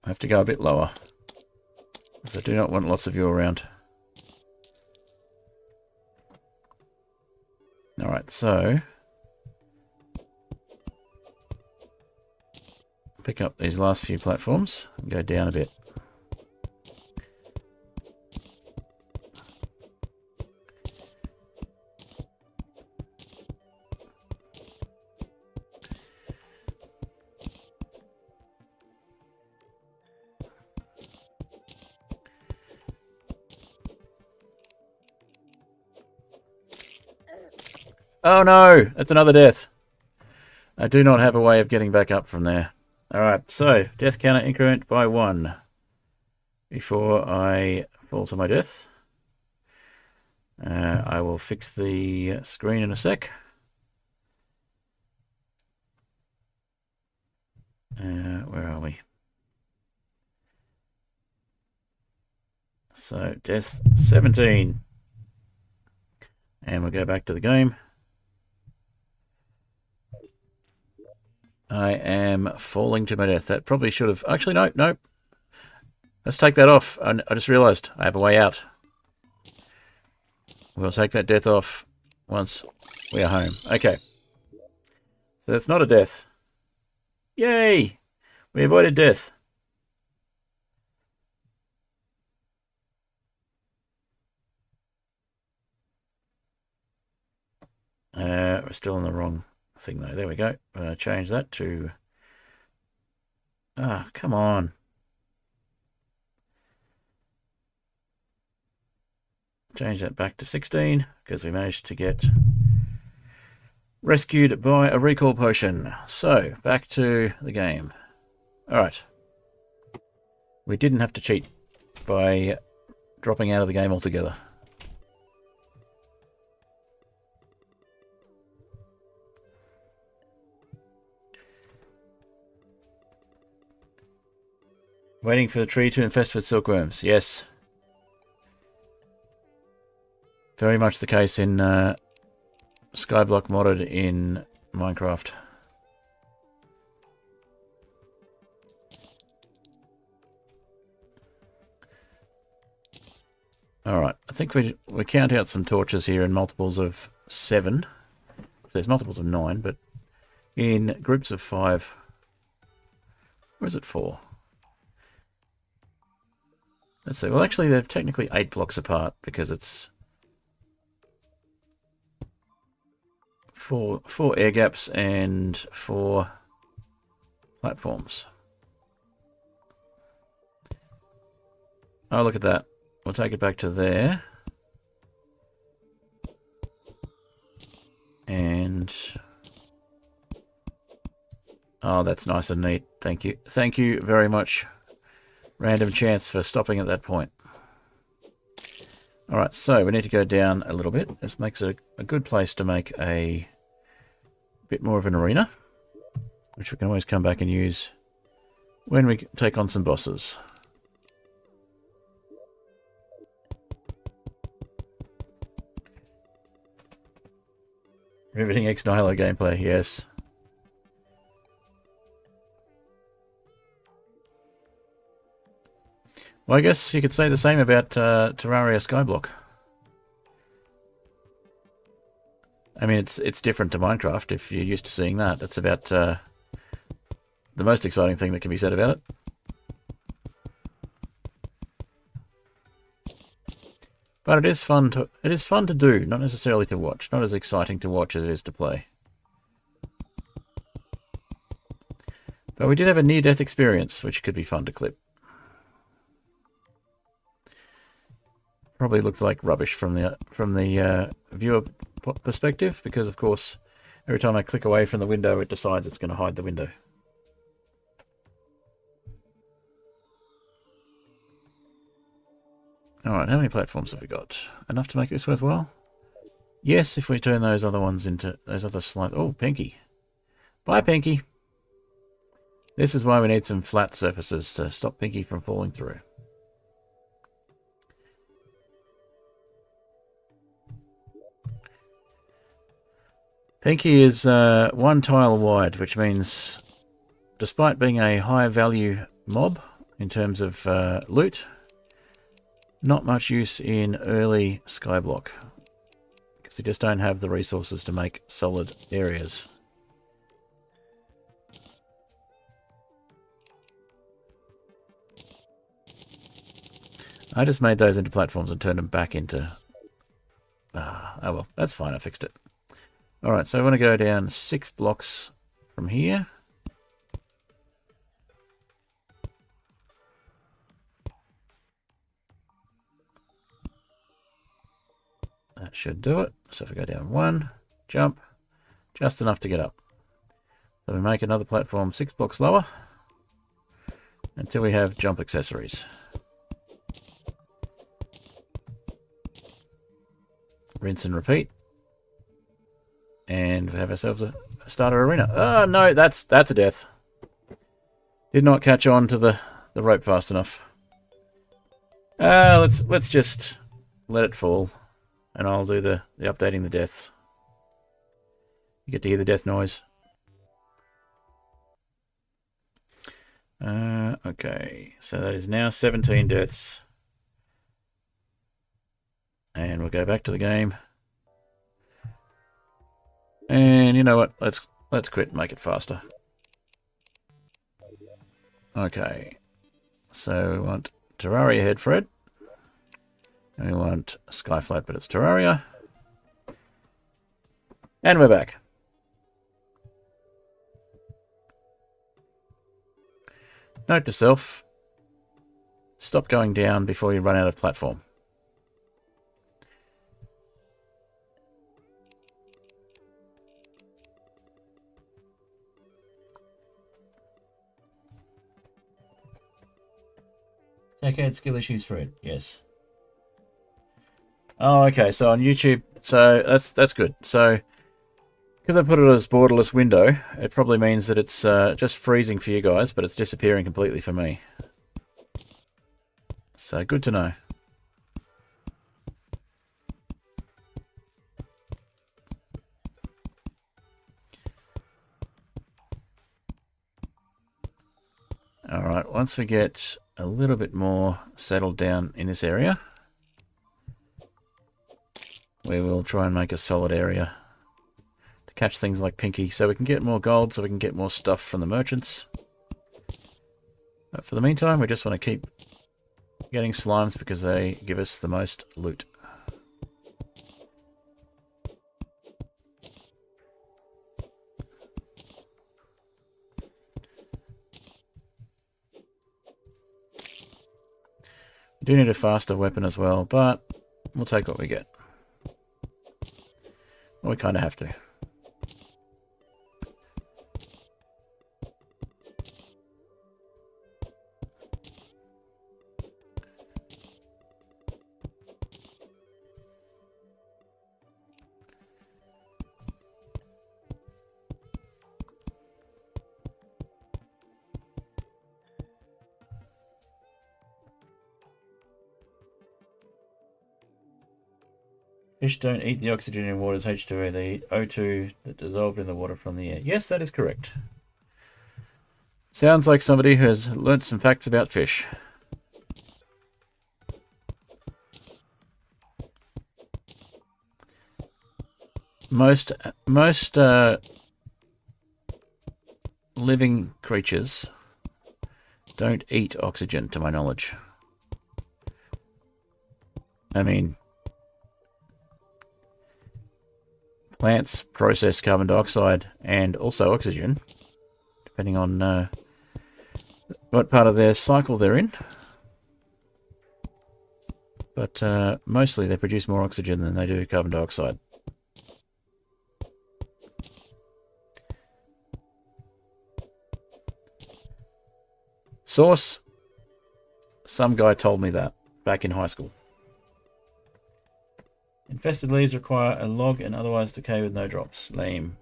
I have to go a bit lower, because I do not want lots of you around. Alright, so pick up these last few platforms and go down a bit. Oh no, that's another death. I do not have a way of getting back up from there. Alright, so death counter increment by 1 before I fall to my death. I will fix the screen in a sec. Where are we? So death 17. And we'll go back to the game. I am falling to my death. That probably should have... Actually, no. Let's take that off. I just realised I have a way out. We'll take that death off once we are home. Okay. So that's not a death. Yay! We avoided death. We're still on the wrong thing though. There we go. Change that to... Ah, come on. Change that back to 16 because we managed to get rescued by a recall potion. So, back to the game. Alright. We didn't have to cheat by dropping out of the game altogether. Waiting for the tree to infest with silkworms. Yes. Very much the case in Skyblock modded in Minecraft. Alright, I think we count out some torches here in multiples of 7. There's multiples of 9, but in groups of 5. Or is it 4? Let's see. Well, actually, they're technically 8 blocks apart because it's four air gaps and 4 platforms. Oh, look at that. We'll take it back to there. And... oh, that's nice and neat. Thank you. Thank you very much. Random chance for stopping at that point. Alright, so we need to go down a little bit. This makes it a good place to make a bit more of an arena, which we can always come back and use when we take on some bosses. Riveting ex-Nihilo gameplay, yes. Well, I guess you could say the same about Terraria Skyblock. I mean, it's different to Minecraft if you're used to seeing that. It's about the most exciting thing that can be said about it. But it is fun to do, not necessarily to watch. Not as exciting to watch as it is to play. But we did have a near-death experience, which could be fun to clip. Probably looked like rubbish from the viewer perspective, because of course every time I click away from the window it decides it's going to hide the window. Alright, how many platforms have we got? Enough to make this worthwhile? Yes, if we turn those other ones into those other slides. Oh, Pinky. Bye, Pinky. This is why we need some flat surfaces to stop Pinky from falling through. Pinky is 1 tile wide, which means despite being a high value mob in terms of loot, not much use in early Skyblock. Because you just don't have the resources to make solid areas. I just made those into platforms and turned them back into... oh well, that's fine, I fixed it. Alright, so I want to go down 6 blocks from here. That should do it. So if we go down 1, jump, just enough to get up. So we make another platform 6 blocks lower until we have jump accessories. Rinse and repeat. And we have ourselves a starter arena. Oh no, that's a death. Did not catch on to the rope fast enough. Let's just let it fall. And I'll do the updating the deaths. You get to hear the death noise. Okay, so that is now 17 deaths. And we'll go back to the game. And you know what? Let's quit and make it faster. Okay. So we want Terraria head Fred. And we want Skyflat, but it's Terraria. And we're back. Note to self. Stop going down before you run out of platform. Decade skill issues for it, yes. Oh, okay, so on YouTube, so that's good. So, because I put it as borderless window, it probably means that it's just freezing for you guys, but it's disappearing completely for me. So, good to know. Alright, once we get a little bit more settled down in this area, we will try and make a solid area to catch things like Pinky, so we can get more gold, so we can get more stuff from the merchants. But for the meantime, we just want to keep getting slimes because they give us the most loot. We do need a faster weapon as well, but we'll take what we get. Well, we kind of have to. Fish don't eat the oxygen in water as H2O. They eat O2 that dissolved in the water from the air. Yes, that is correct. Sounds like somebody who has learnt some facts about fish. Most living creatures don't eat oxygen, to my knowledge. I mean, plants process carbon dioxide and also oxygen, depending on what part of their cycle they're in. But mostly they produce more oxygen than they do carbon dioxide. Source: some guy told me that back in high school. Infested leaves require a log and otherwise decay with no drops. Lame.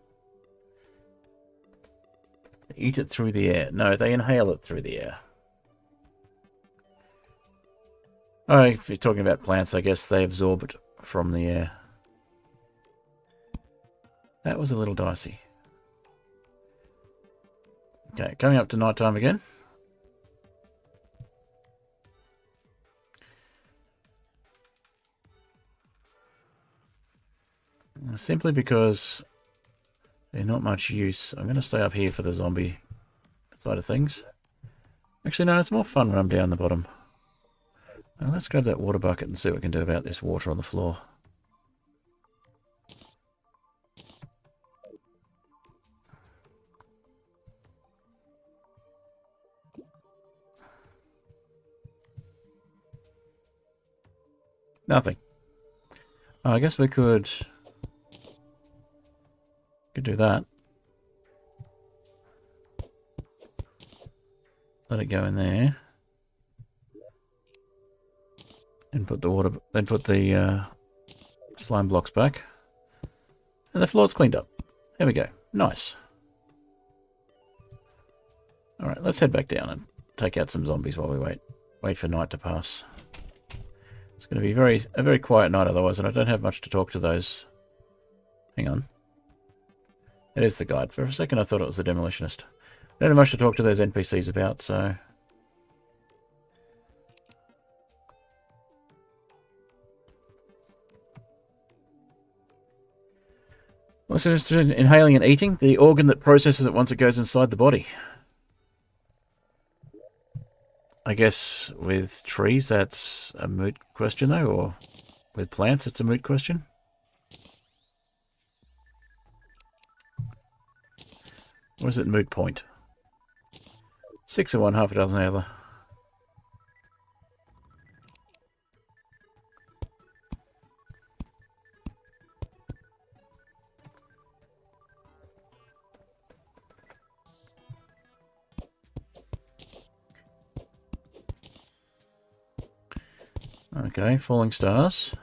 Eat it through the air. No, they inhale it through the air. Oh, if you're talking about plants, I guess they absorb it from the air. That was a little dicey. Okay, coming up to night time again. Simply because they're not much use. I'm going to stay up here for the zombie side of things. Actually, no, it's more fun when I'm down the bottom. Now, let's grab that water bucket and see what we can do about this water on the floor. Nothing. Oh, I guess we could do that. Let it go in there. And put the water, then put the slime blocks back. And the floor's cleaned up. There we go. Nice. Alright, let's head back down and take out some zombies while we wait for night to pass. It's going to be a very quiet night otherwise, and I don't have much to talk to those. Hang on. It is the guide. For a second I thought it was the demolitionist. I don't have much to talk to those NPCs about, so... What's interested in inhaling and eating? The organ that processes it once it goes inside the body. I guess with trees that's a moot question though, or with plants it's a moot question. Or is it moot point? 6 of one, half a dozen of the other. Okay, falling stars.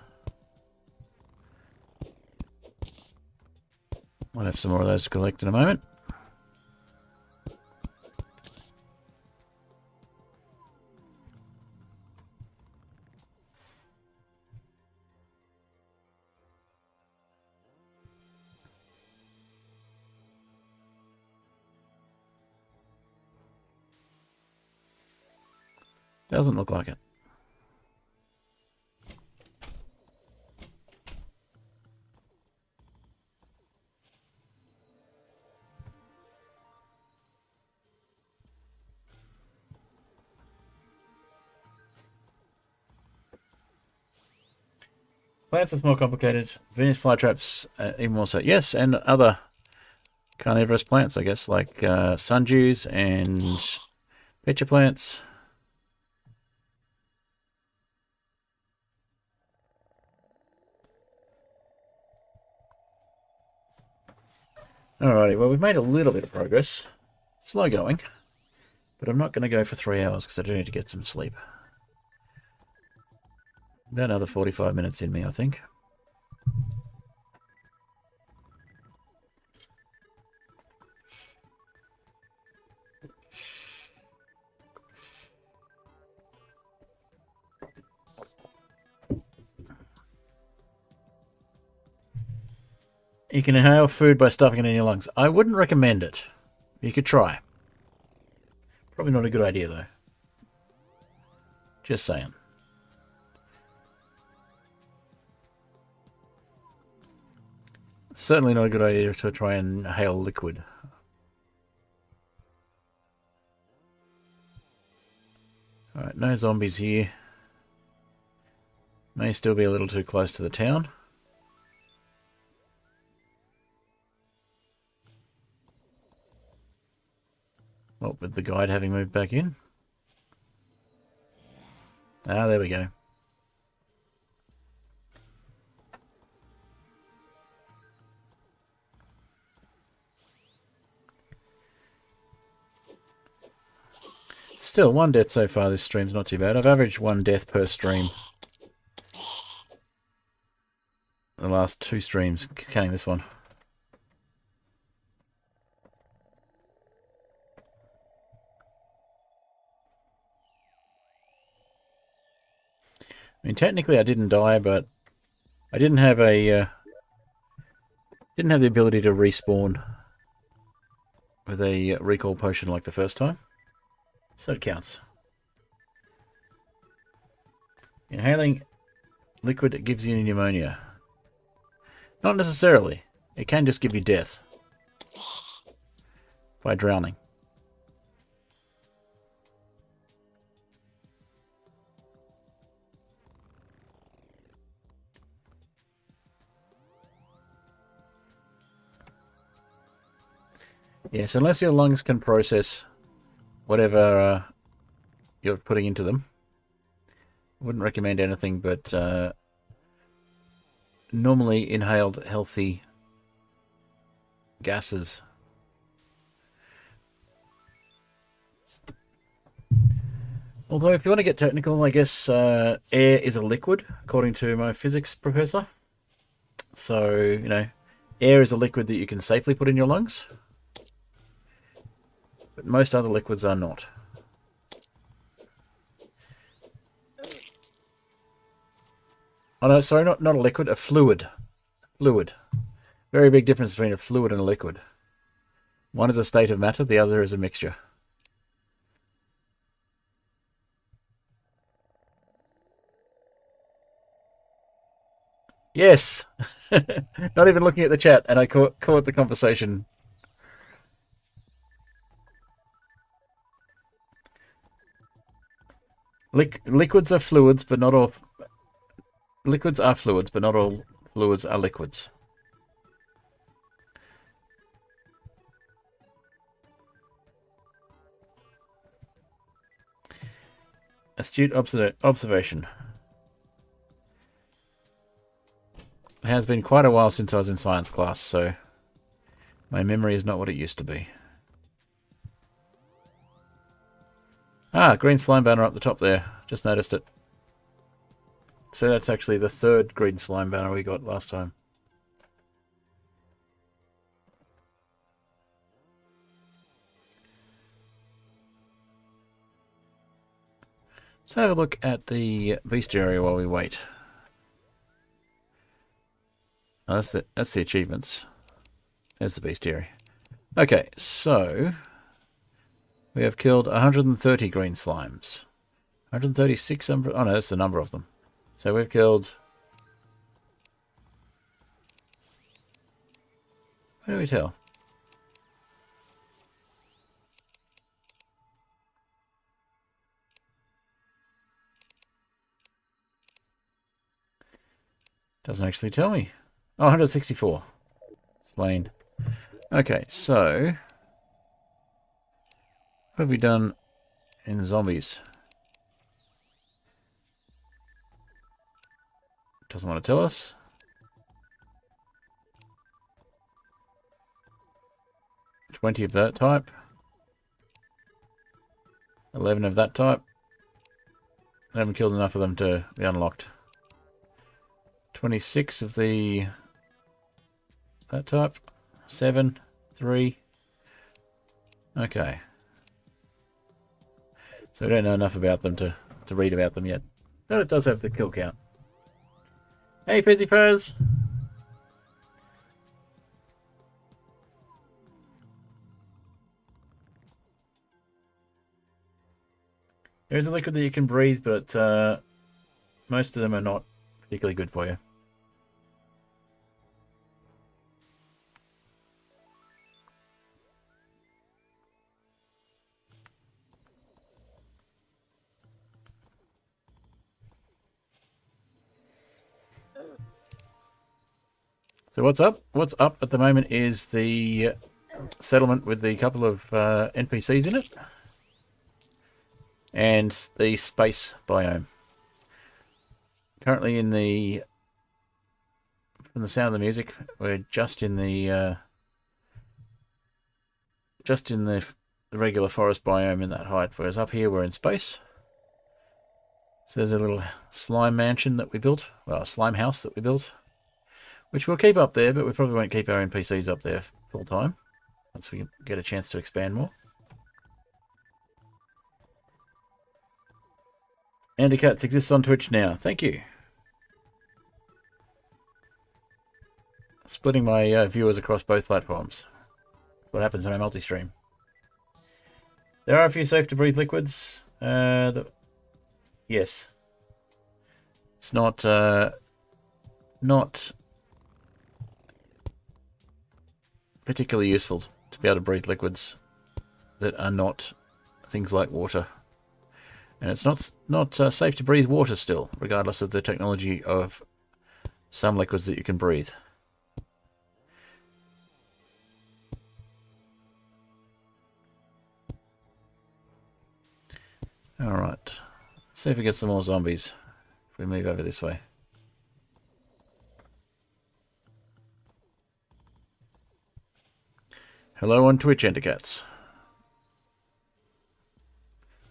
Might have some more of those to collect in a moment. Doesn't look like it. Plants is more complicated. Venus flytraps, even more so. Yes, and other carnivorous plants, I guess, like sundews and pitcher plants. Alrighty, well, we've made a little bit of progress. Slow going, but I'm not going to go for 3 hours because I do need to get some sleep. About another 45 minutes in me, I think. You can inhale food by stuffing it in your lungs. I wouldn't recommend it. You could try. Probably not a good idea, though. Just saying. Certainly not a good idea to try and inhale liquid. Alright, no zombies here. May still be a little too close to the town. Well, with the guide having moved back in. Ah, there we go. Still, 1 death so far this stream's not too bad. I've averaged 1 death per stream. the last 2 streams, counting this one. I mean, technically I didn't die, but I didn't have a didn't have the ability to respawn with a recall potion like the first time, so it counts. Inhaling liquid gives you pneumonia. Not necessarily. It can just give you death by drowning. Yes, unless your lungs can process whatever you're putting into them. I wouldn't recommend anything but normally inhaled healthy gases. Although if you want to get technical, I guess air is a liquid, according to my physics professor. So, you know, air is a liquid that you can safely put in your lungs. But most other liquids are not. Oh no, sorry, not a liquid, a fluid. Fluid. Very big difference between a fluid and a liquid. One is a state of matter, the other is a mixture. Yes! Not even looking at the chat, and I caught the conversation. Liquids are fluids, but not all... Liquids are fluids, but not all fluids are liquids. Astute observation. It has been quite a while since I was in science class, so my memory is not what it used to be. Ah, green slime banner up the top there. Just noticed it. So that's actually the 3rd green slime banner we got last time. Let's have a look at the beast area while we wait. Oh, that's the achievements. There's the beast area. Okay, so we have killed 130 green slimes. 136, oh no, that's the number of them. So we've killed... What do we tell? Doesn't actually tell me. Oh, 164. Slain. Okay, so... What have we done in zombies? Doesn't want to tell us. $20 of that type. 11 of that type. I haven't killed enough of them to be unlocked. 26 of the... that type. 7. 3. Okay. So we don't know enough about them to read about them yet. But it does have the kill count. Hey, Fizzy Fuzz! There is a liquid that you can breathe, but most of them are not particularly good for you. So what's up? What's up at the moment is the settlement with the couple of NPCs in it. And the space biome. Currently in the... From the sound of the music, we're just in the regular forest biome in that height. Whereas up here we're in space. So there's a little slime mansion that we built. Well, a slime house that we built. Which we'll keep up there, but we probably won't keep our NPCs up there full time once we get a chance to expand more. Andy Cats exists on Twitch now. Thank you. Splitting my viewers across both platforms. That's what happens when I multi-stream. There are a few safe-to-breathe liquids. Yes. It's not particularly useful to be able to breathe liquids that are not things like water. And it's not safe to breathe water still, regardless of the technology of some liquids that you can breathe. Alright. Let's see if we get some more zombies if we move over this way. Hello on Twitch, Endercats.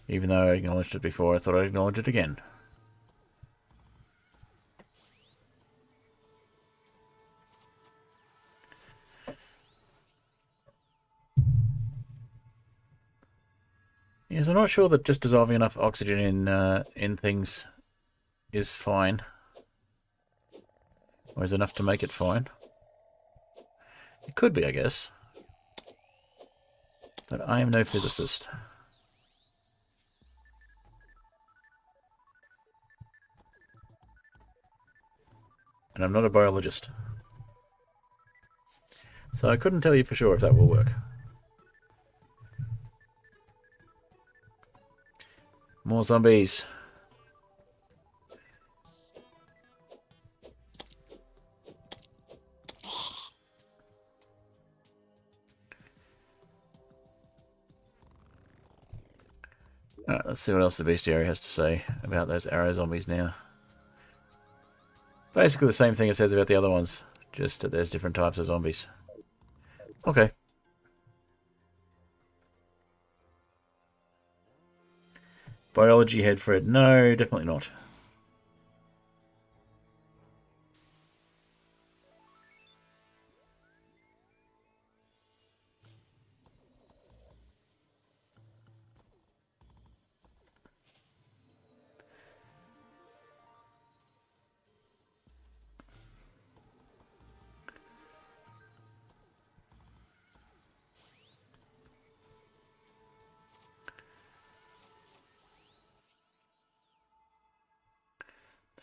Even though I acknowledged it before, I thought I'd acknowledge it again. Yes, I'm not sure that just dissolving enough oxygen in things is fine. Or is enough to make it fine. It could be, I guess. But I am no physicist. And I'm not a biologist. So I couldn't tell you for sure if that will work. More zombies. Alright, let's see what else the bestiary has to say about those arrow zombies now. Basically the same thing it says about the other ones, just that there's different types of zombies. Okay. Biology head Fred. No, definitely not.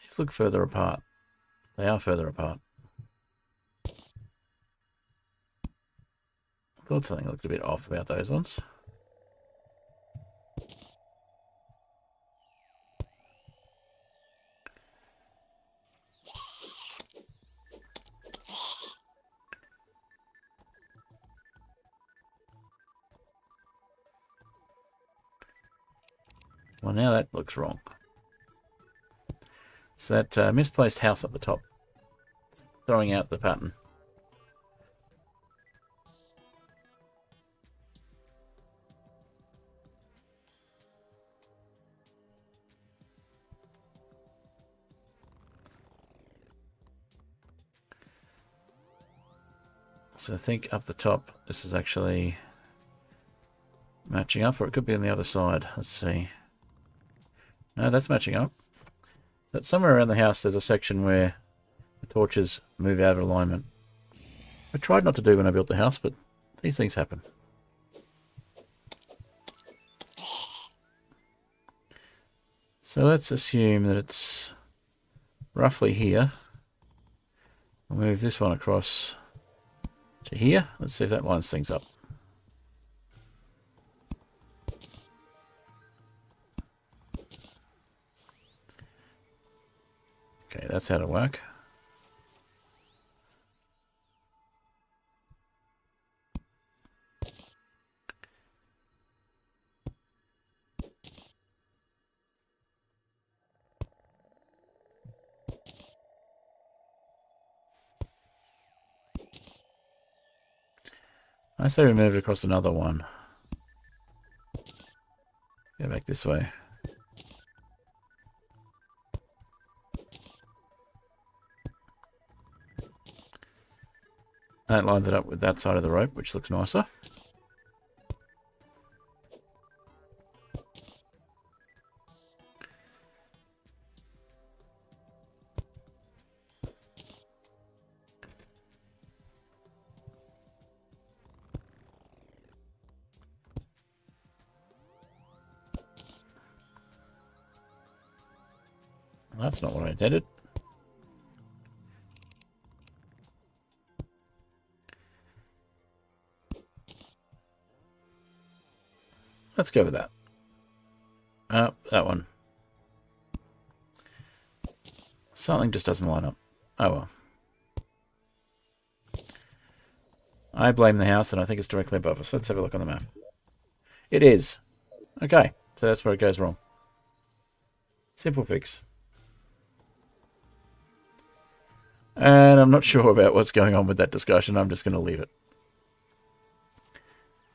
These look further apart. They are further apart. I thought something looked a bit off about those ones. Well, now that looks wrong. It's that misplaced house at the top, throwing out the pattern. So I think up the top, this is actually matching up, or it could be on the other side. Let's see. No, that's matching up. So somewhere around the house there's a section where the torches move out of alignment. I tried not to do when I built the house, but these things happen. So let's assume that it's roughly here. I'll move this one across to here. Let's see if that lines things up. Okay, that's how to work. I say we move it across another one. Go back this way. That lines it up with that side of the rope, which looks nicer. That's not what I intended. Let's go with that. That one. Something just doesn't line up. Oh well. I blame the house, and I think it's directly above us. Let's have a look on the map. It is. Okay, so that's where it goes wrong. Simple fix. And I'm not sure about what's going on with that discussion. I'm just going to leave it.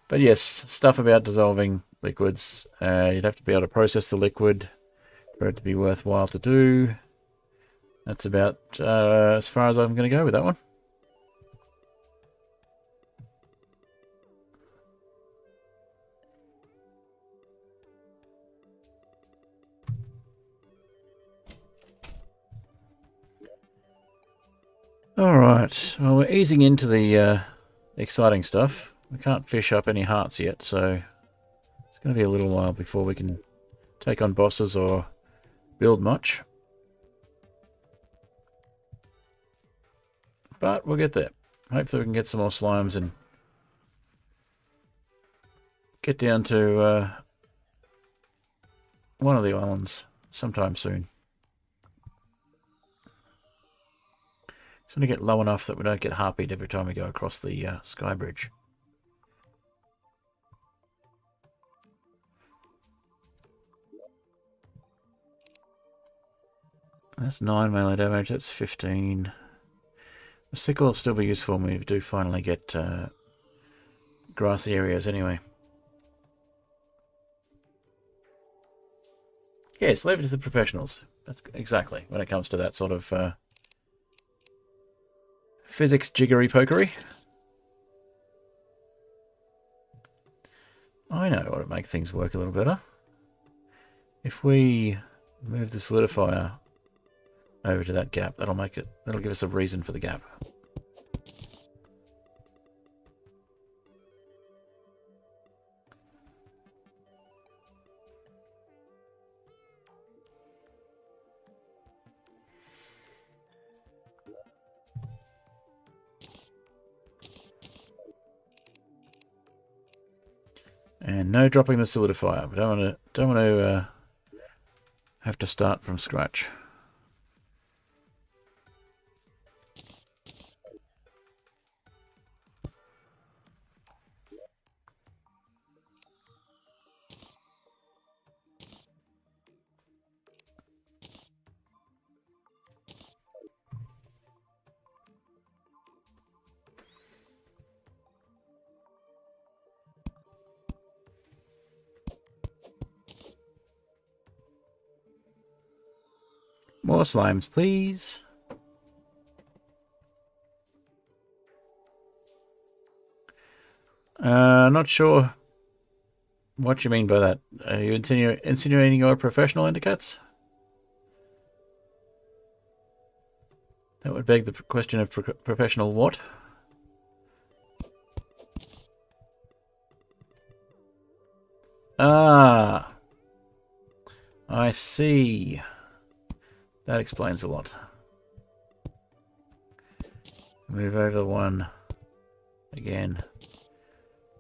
But yes, stuff about dissolving liquids. You'd have to be able to process the liquid for it to be worthwhile to do. That's about as far as I'm going to go with that one. Alright, well we're easing into the exciting stuff. We can't fish up any hearts yet, so it's going to be a little while before we can take on bosses or build much. But we'll get there. Hopefully we can get some more slimes and get down to one of the islands sometime soon. It's going to get low enough that we don't get harpied every time we go across the sky bridge. That's 9 melee damage, that's 15. The sickle will still be useful when we do finally get grassy areas anyway. Yes, leave it to the professionals. That's exactly when it comes to that sort of physics jiggery pokery. I know how to make things work a little better. If we move the solidifier over to that gap, that'll give us a reason for the gap. And no dropping the solidifier. We don't want to have to start from scratch. More slimes, please. Not sure what you mean by that. Are you insinuating you're a professional, Indicates? That would beg the question of professional what? Ah, I see. That explains a lot. Move over one again.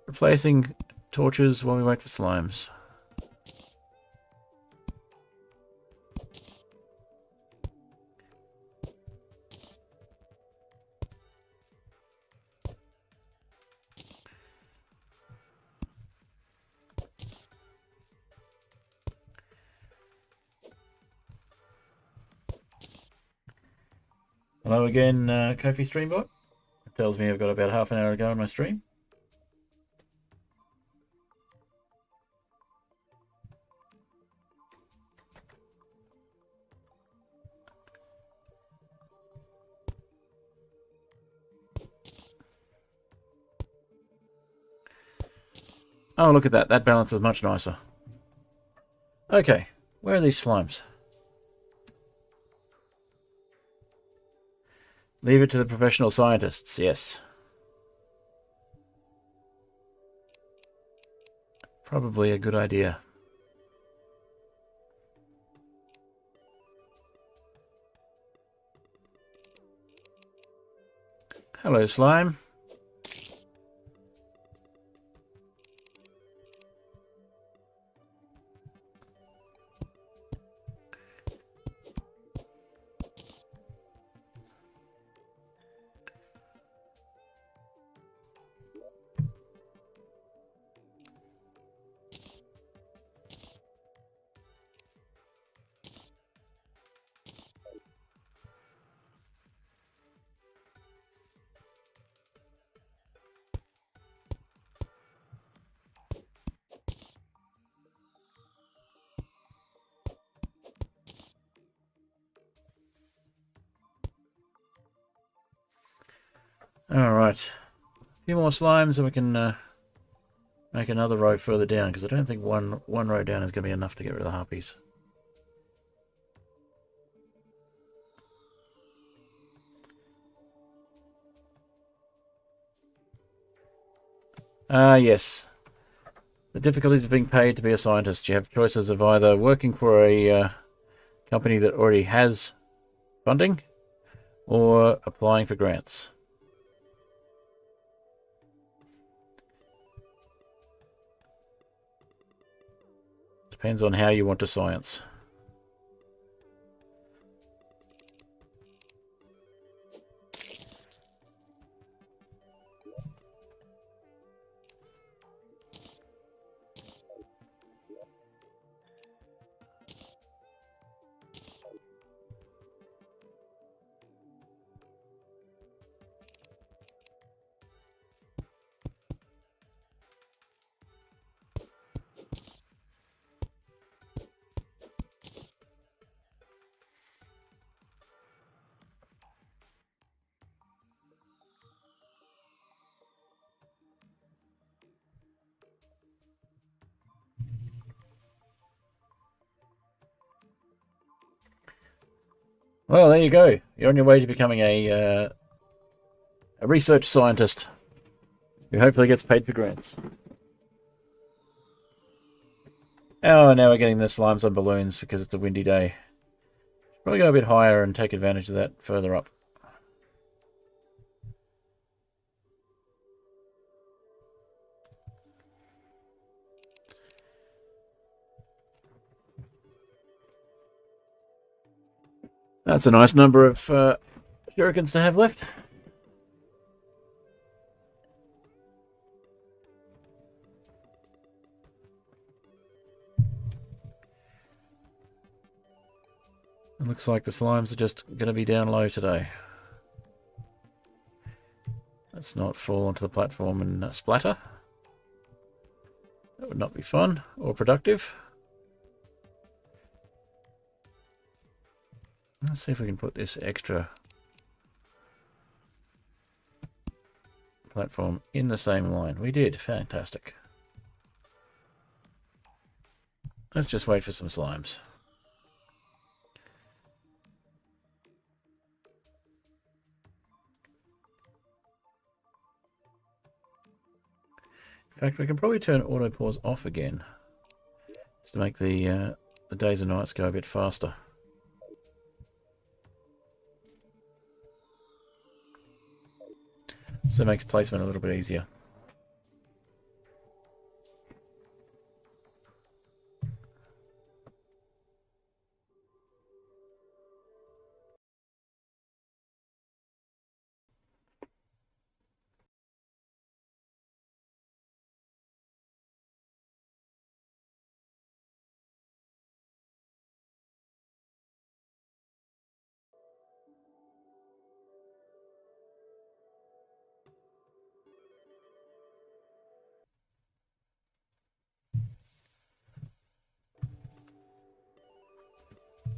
Replacing torches while we wait for slimes. Hello again, Kofi Streambot. It tells me I've got about half an hour to go on my stream. Oh, look at that. That balance is much nicer. Okay, where are these slimes? Leave it to the professional scientists, yes. Probably a good idea. Hello, slime. Alright. A few more slimes and we can make another row further down, because I don't think one row down is going to be enough to get rid of the harpies. Ah, yes. The difficulties of being paid to be a scientist. You have choices of either working for a company that already has funding or applying for grants. Depends on how you want to science. Well, there you go. You're on your way to becoming a research scientist who hopefully gets paid for grants. Oh, now we're getting the slimes on balloons because it's a windy day. Probably go a bit higher and take advantage of that further up. That's a nice number of shurikens to have left. It looks like the slimes are just going to be down low today. Let's not fall onto the platform and splatter. That would not be fun or productive. Let's see if we can put this extra platform in the same line. We did. Fantastic. Let's just wait for some slimes. In fact, we can probably turn auto pause off again, just to make the days and nights go a bit faster. So it makes placement a little bit easier.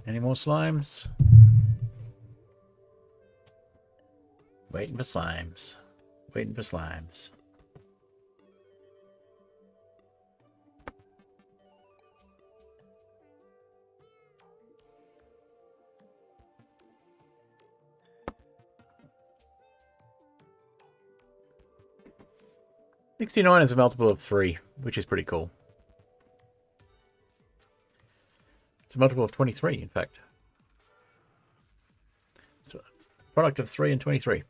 Any more slimes? Waiting for slimes. Waiting for slimes. 69 is a multiple of 3, which is pretty cool. It's a multiple of 23, in fact. It's a product of 3 and 23.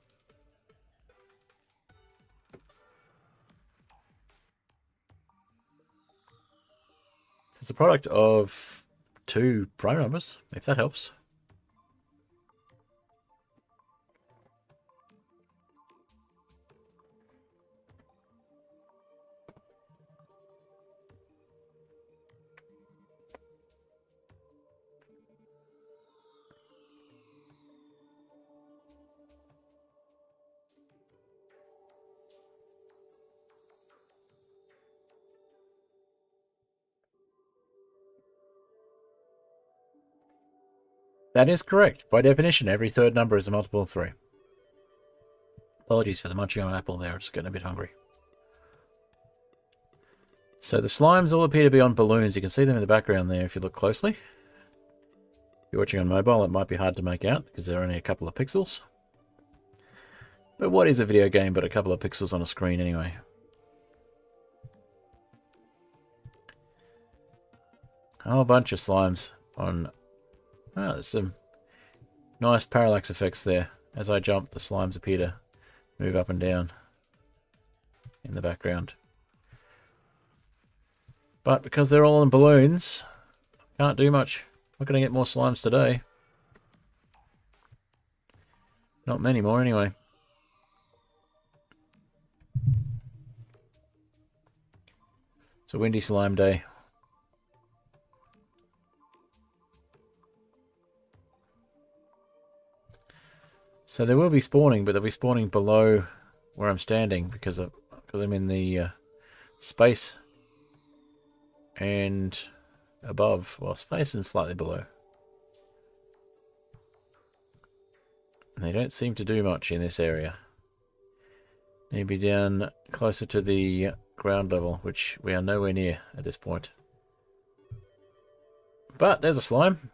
It's a product of 2 prime numbers, if that helps. That is correct. By definition, every third number is a multiple of 3. Apologies for the munching on an apple there. I'm just getting a bit hungry. So the slimes all appear to be on balloons. You can see them in the background there if you look closely. If you're watching on mobile, it might be hard to make out because they're only a couple of pixels. But what is a video game but a couple of pixels on a screen anyway? A whole bunch of slimes on... Oh, there's some nice parallax effects there. As I jump, the slimes appear to move up and down in the background. But because they're all in balloons, can't do much. Not going to get more slimes today. Not many more anyway. It's a windy slime day. So they will be spawning, but they'll be spawning below where I'm standing because I'm in the space and above. Well, space and slightly below. And they don't seem to do much in this area. Maybe down closer to the ground level, which we are nowhere near at this point. But there's a slime.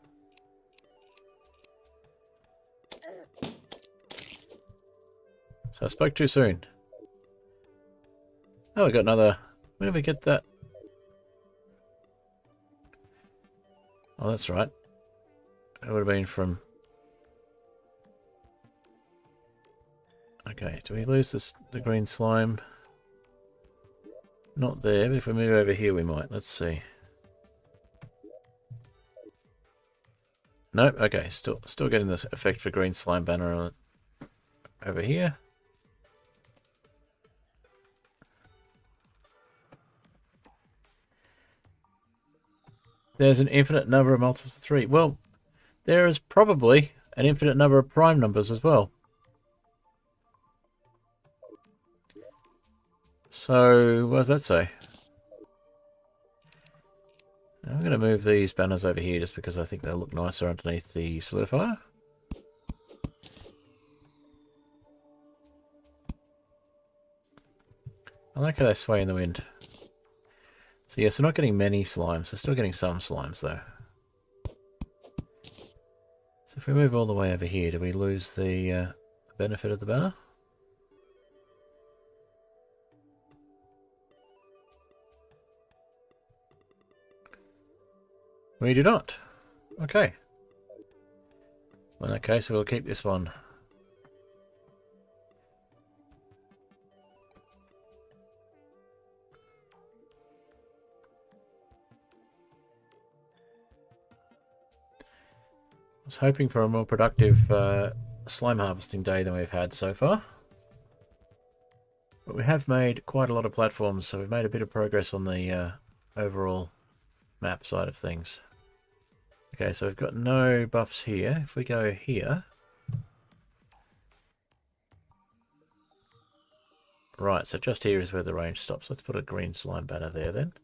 So I spoke too soon. Oh, we got another... When did we get that? Oh, that's right. It would have been from... Okay, do we lose the green slime? Not there, but if we move over here we might. Let's see. Nope, okay, still getting this effect for green slime banner on it. Over here. There's an infinite number of multiples of 3. Well, there is probably an infinite number of prime numbers as well. So, what does that say? Now I'm going to move these banners over here just because I think they'll look nicer underneath the solidifier. I like how they sway in the wind. So yes, we're not getting many slimes. We're still getting some slimes though. So if we move all the way over here, do we lose the benefit of the banner? We do not. Okay. Well, in that case, we'll keep this one. I was hoping for a more productive slime harvesting day than we've had so far. But we have made quite a lot of platforms, so we've made a bit of progress on the overall map side of things. Okay, so we've got no buffs here. If we go here... Right, so just here is where the range stops. Let's put a green slime banner there then.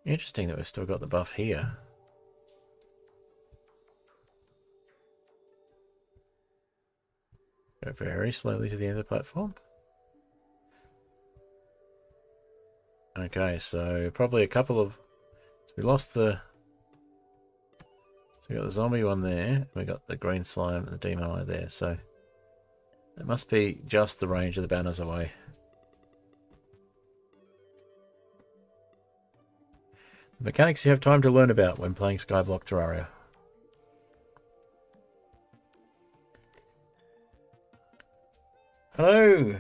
Interesting that we've still got the buff here. Go very slowly to the end of the platform. Okay, so probably a couple of... So we lost the... So we got the zombie one there. We got the green slime and the demon eye there. So it must be just the range of the banners away. The mechanics you have time to learn about when playing Skyblock Terraria. Hello!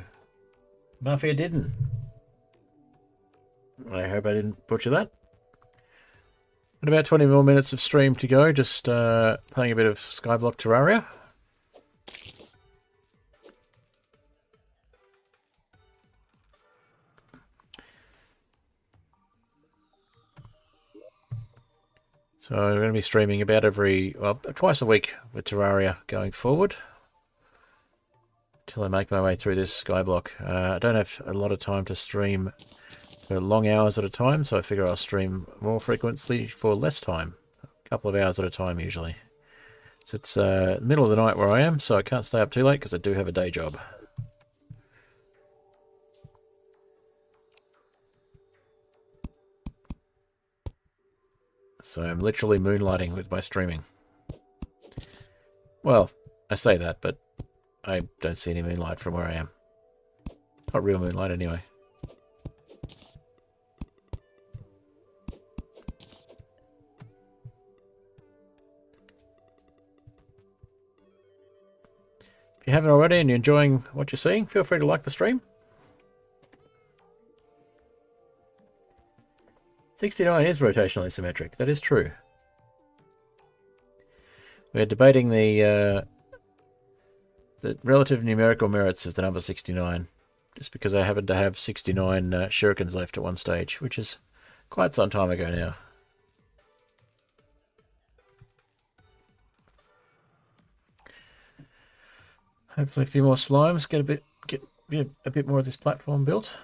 Mafia didn't. I hope I didn't butcher that. And about 20 more minutes of stream to go, just playing a bit of Skyblock Terraria. So we're going to be streaming about twice a week with Terraria going forward. Until I make my way through this Skyblock. I don't have a lot of time to stream for long hours at a time, so I figure I'll stream more frequently for less time. A couple of hours at a time usually. So it's middle of the night where I am, so I can't stay up too late because I do have a day job. So I'm literally moonlighting with my streaming. Well, I say that, but I don't see any moonlight from where I am. Not real moonlight anyway. If you haven't already and you're enjoying what you're seeing, feel free to like the stream. 69 is rotationally symmetric. That is true. We're debating the relative numerical merits of the number 69, just because I happen to have 69 shurikens left at one stage, which is quite some time ago now. Hopefully a few more slimes, get a bit more of this platform built.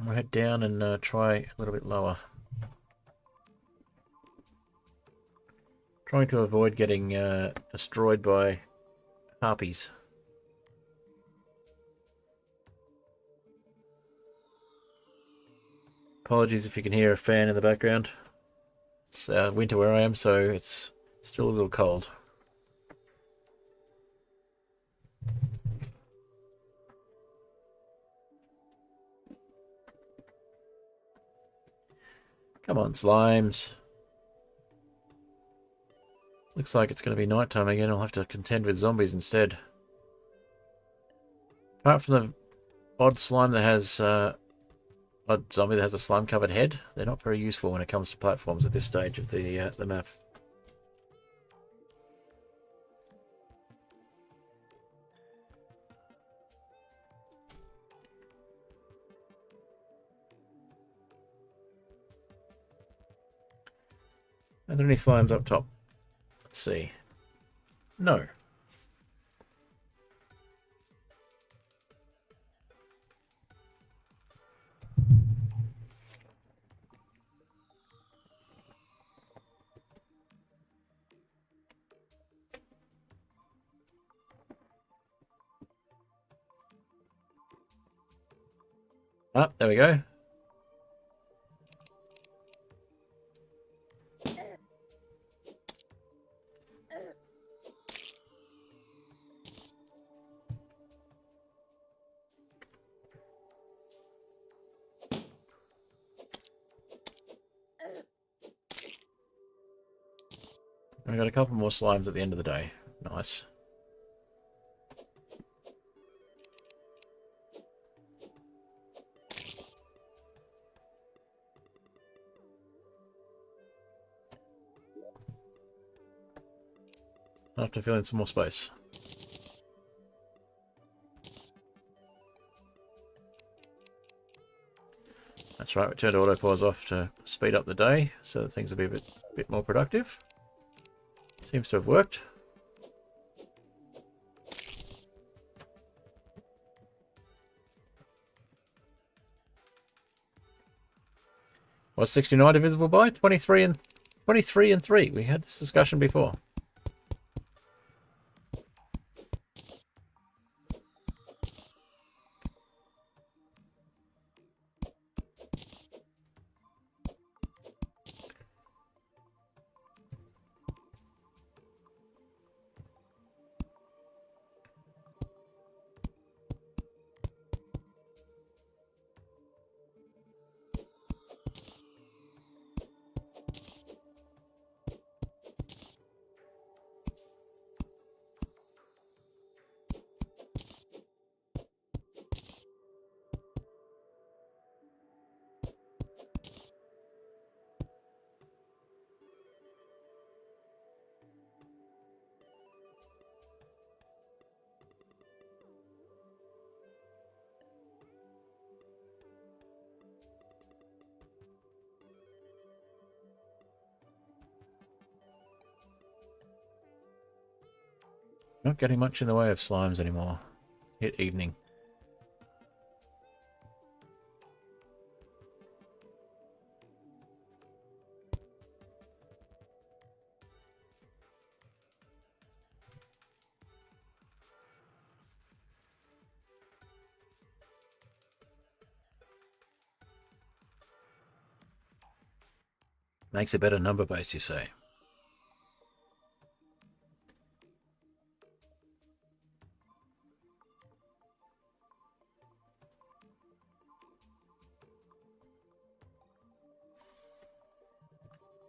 We'll head down and try a little bit lower. Trying to avoid getting destroyed by harpies. Apologies if you can hear a fan in the background. It's winter where I am, so it's still a little cold. Come on, slimes. Looks like it's going to be nighttime again. I'll have to contend with zombies instead. Apart from the odd slime that has... odd zombie that has a slime-covered head, they're not very useful when it comes to platforms at this stage of the map. Are there any slimes up top? Let's see. No. Ah, there we go. We got a couple more slimes at the end of the day. Nice. I'll have to fill in some more space. That's right, we turned auto pause off to speed up the day so that things will be a bit more productive. Seems to have worked. What's 69 divisible by? 23 and 3. We had this discussion before. Not getting much in the way of slimes anymore. Hit evening. Makes a better number base, you say?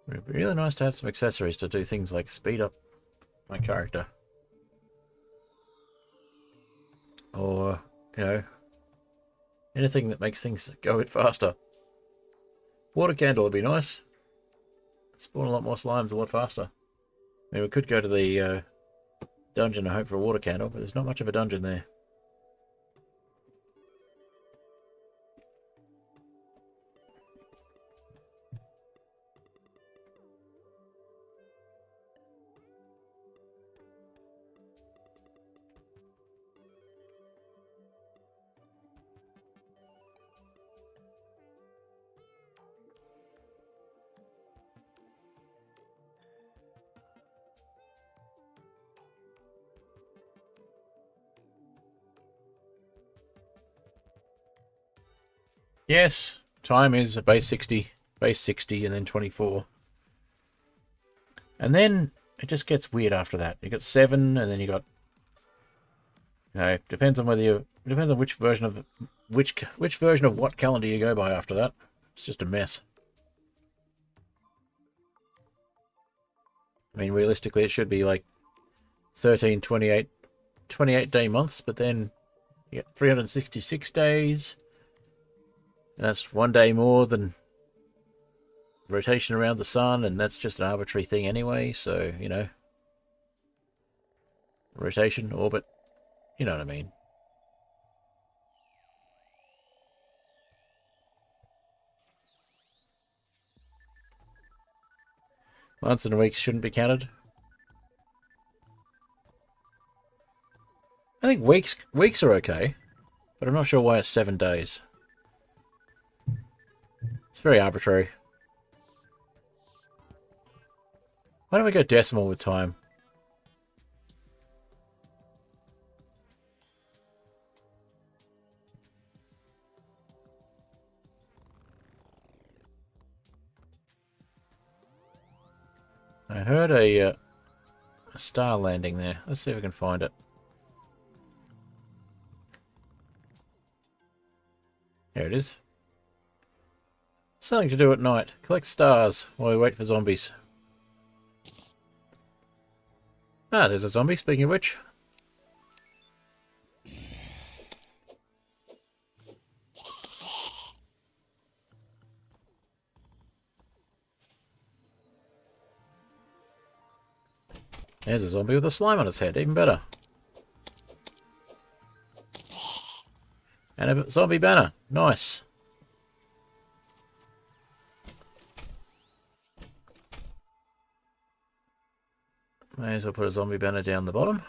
It'd be really nice to have some accessories to do things like speed up my character. Or, you know, anything that makes things go a bit faster. Water candle would be nice. Spawn a lot more slimes a lot faster. I mean, we could go to the dungeon and hope for a water candle, but there's not much of a dungeon there. Yes, time is a base 60, and then 24. And then it just gets weird after that. You got 7, and then you got, you know, depends on whether you, depends on which version of what calendar you go by after that. It's just a mess. I mean, realistically, it should be like 13, 28 day months, but then you get 366 days. That's one day more than rotation around the sun, and that's just an arbitrary thing anyway, so, you know. Rotation, orbit, you know what I mean. Months and weeks shouldn't be counted. I think weeks are okay, but I'm not sure why it's 7 days. It's very arbitrary. Why don't we go decimal with time? I heard a star landing there. Let's see if we can find it. Here it is. Something to do at night. Collect stars while we wait for zombies. Ah, there's a zombie, speaking of which. There's a zombie with a slime on its head, even better. And a zombie banner. Nice. May as well put a zombie banner down the bottom.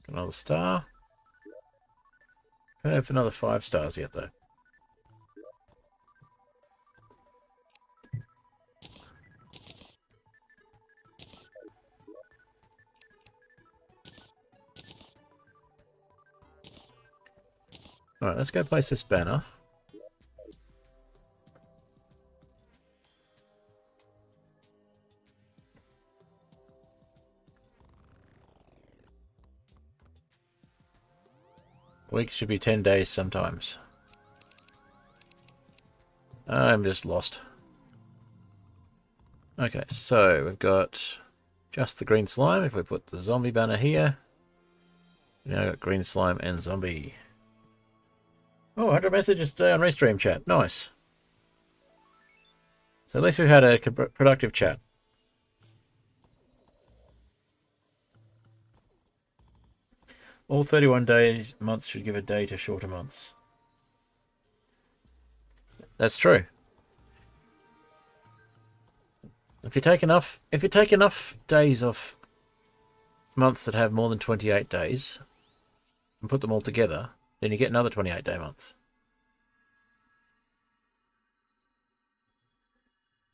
Another star. Don't have another 5 stars yet, though. Alright, let's go place this banner. Weeks should be 10 days sometimes. I'm just lost. Okay, so we've got just the green slime. If we put the zombie banner here, we now got green slime and zombie. Oh, 100 messages today on Restream chat. Nice. So at least we've had a productive chat. All 31 months should give a day to shorter months. That's true. If you take enough days off months that have more than 28 days and put them all together, then you get another 28-day month.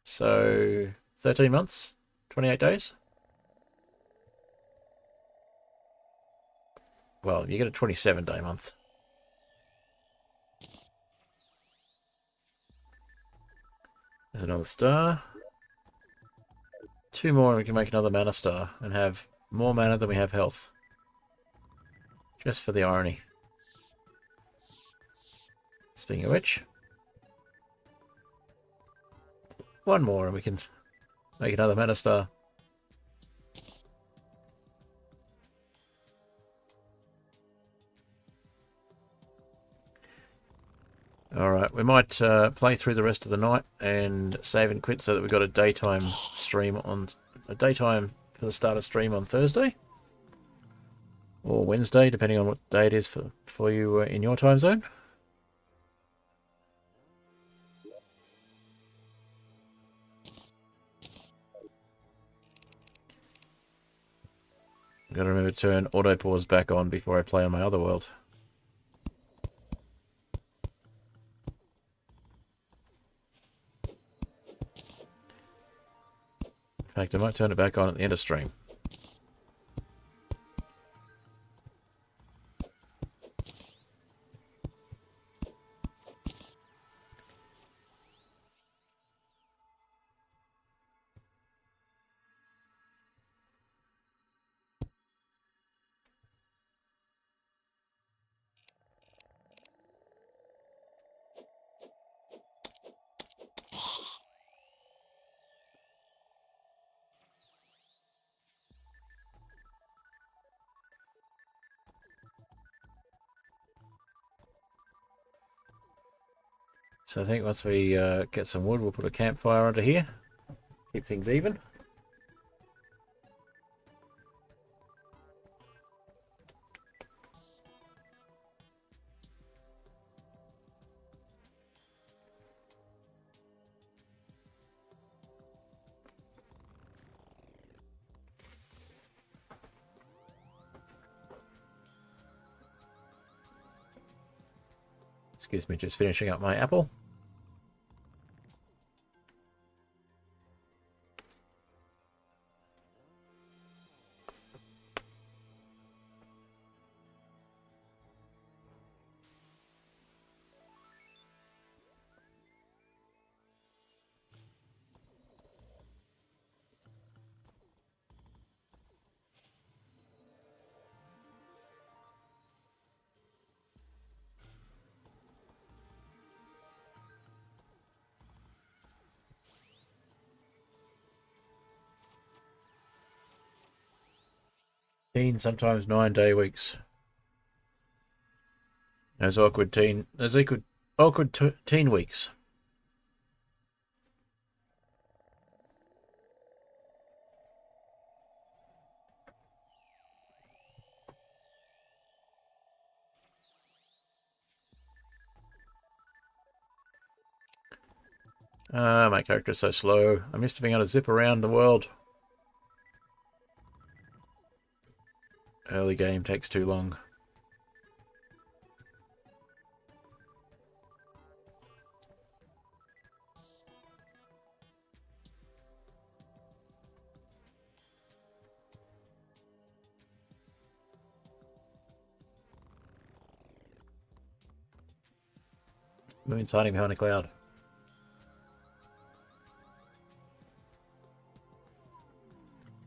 So 13 months, 28 days. Well, you get a 27-day month. There's another star. 2 more and we can make another mana star and have more mana than we have health. Just for the irony. Speaking of which, 1 more and we can make another mana star. Alright, we might play through the rest of the night and save and quit so that we've got a daytime stream on... a daytime for the start of stream on Thursday. Or Wednesday, depending on what day it is for you in your time zone. I've got to remember to turn auto pause back on before I play on my other world. In fact, I might turn it back on at the end of stream. So I think once we get some wood, we'll put a campfire under here. Keep things even. Excuse me, just finishing up my apple. Sometimes 9-day weeks. Those awkward teen weeks. My character's so slow. I'm used to being able to zip around the world. Early game takes too long. Moon's hiding behind a cloud.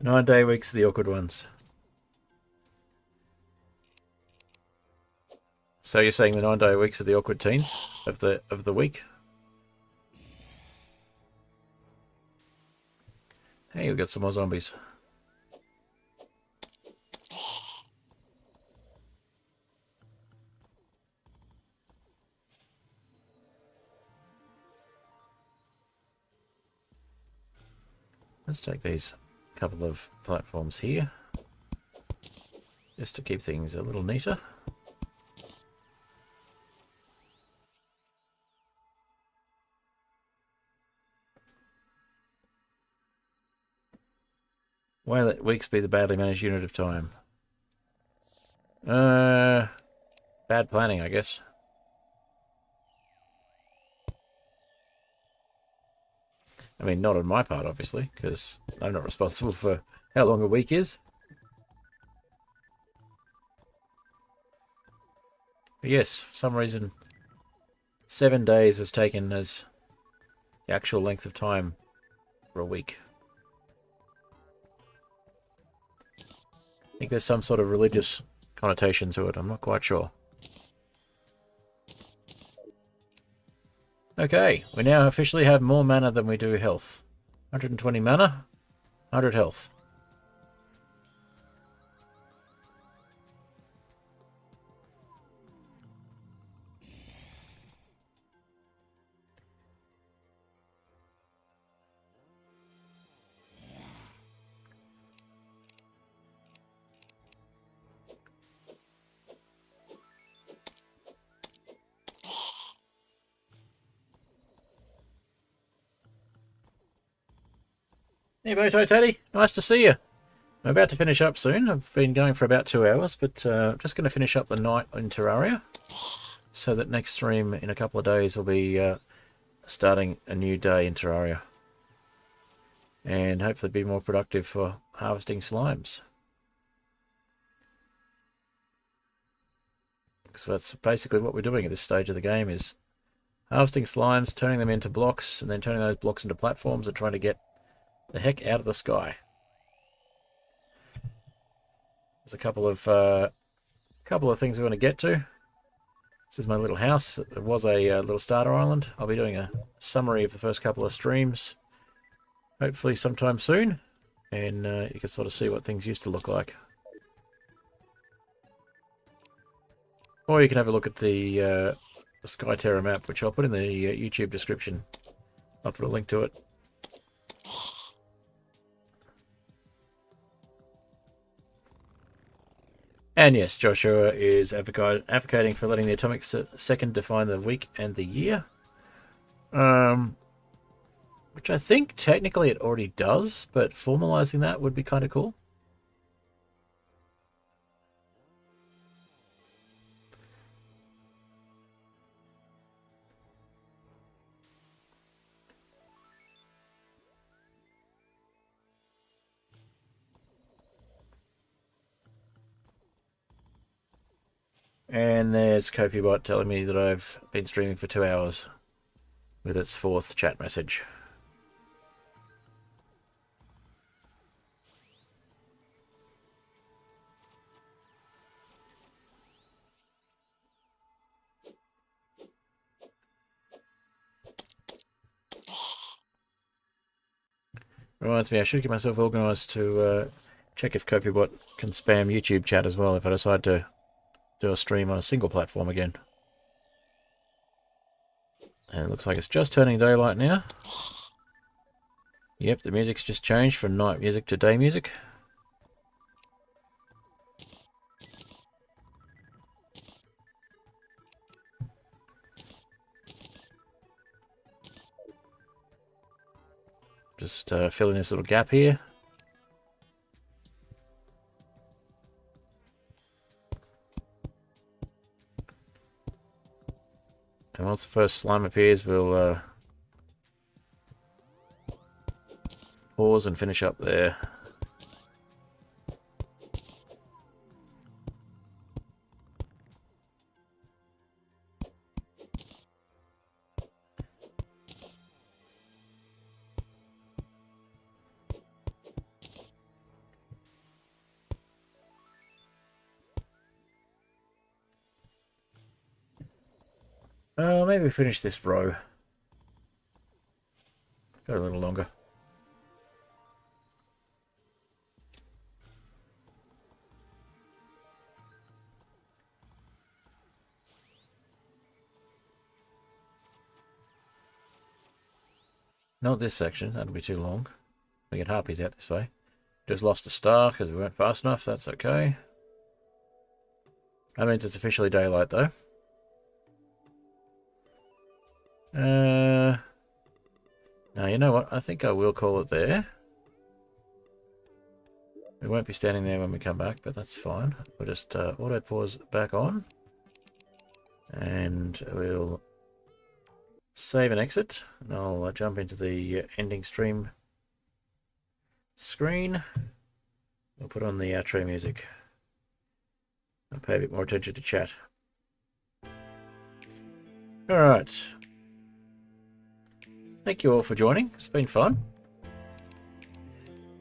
Nine-day weeks are the awkward ones. So you're saying the 9-day weeks are the awkward teens of the week? Hey, we've got some more zombies. Let's take these couple of platforms here. just to keep things a little neater. Why let weeks be the badly managed unit of time? Bad planning, I guess. I mean, not on my part, obviously, because I'm not responsible for how long a week is. But yes, for some reason, 7 days is taken as the actual length of time for a week. I think there's some sort of religious connotation to it. I'm not quite sure. Okay, we now officially have more mana than we do health. 120 mana, 100 health. Hey, Boto Teddy, nice to see you. I'm about to finish up soon. I've been going for about 2 hours, but I'm just going to finish up the night in Terraria, so that next stream in a couple of days will be starting a new day in Terraria, and hopefully be more productive for harvesting slimes. So that's basically what we're doing at this stage of the game, is harvesting slimes, turning them into blocks, and then turning those blocks into platforms and trying to get the heck out of the sky. There's a couple of things we want to get to. This is my little house. It was a little starter island. I'll be doing a summary of the first couple of streams, hopefully sometime soon, and you can sort of see what things used to look like. Or you can have a look at the SkyTerra map, which I'll put in the YouTube description. I'll put a link to it. And yes, Joshua is advocating for letting the atomic second define the week and the year. Which I think technically it already does, but formalizing that would be kind of cool. And there's KofiBot telling me that I've been streaming for 2 hours with its 4th chat message. Reminds me, I should get myself organised to check if KofiBot can spam YouTube chat as well if I decide to do a stream on a single platform again. And it looks like it's just turning daylight now. Yep, the music's just changed from night music to day music. Just filling this little gap here. And once the first slime appears, we'll pause and finish up there. Maybe finish this row. Go a little longer. Not this section, that'll be too long. We get harpies out this way. Just lost a star because we weren't fast enough, that's okay. That means it's officially daylight, though. Now, you know what? I think I will call it there. We won't be standing there when we come back, but that's fine. We'll just auto pause back on. And we'll save and exit. And I'll jump into the ending stream screen. We'll put on the outro music. I'll pay a bit more attention to chat. Alright. Thank you all for joining. It's been fun.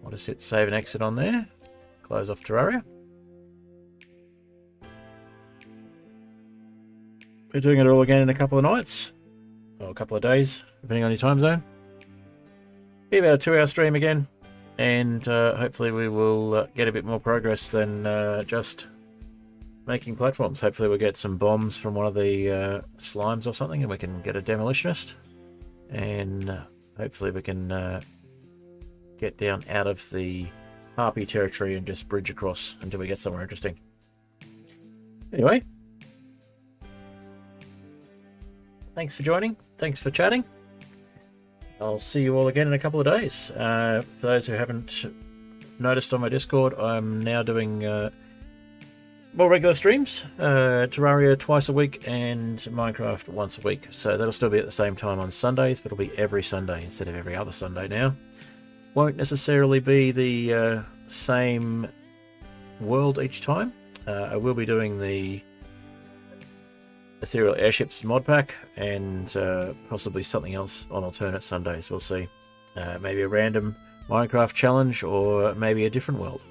I'll just hit save and exit on there. Close off Terraria. We're doing it all again in a couple of nights. Or a couple of days, depending on your time zone. Be about a 2-hour stream again. And hopefully we will get a bit more progress than just making platforms. Hopefully we'll get some bombs from one of the slimes or something, and we can get a demolitionist. And hopefully we can get down out of the harpy territory and just bridge across until we get somewhere interesting. Anyway, thanks for joining. Thanks for chatting. I'll see you all again in a couple of days. For those who haven't noticed on my Discord, I'm now doing more regular streams. Terraria twice a week and Minecraft once a week. So that'll still be at the same time on Sundays, but it'll be every Sunday instead of every other Sunday now. Won't necessarily be the same world each time. I will be doing the Ethereal Airships mod pack and possibly something else on alternate Sundays. We'll see. Maybe a random Minecraft challenge or maybe a different world.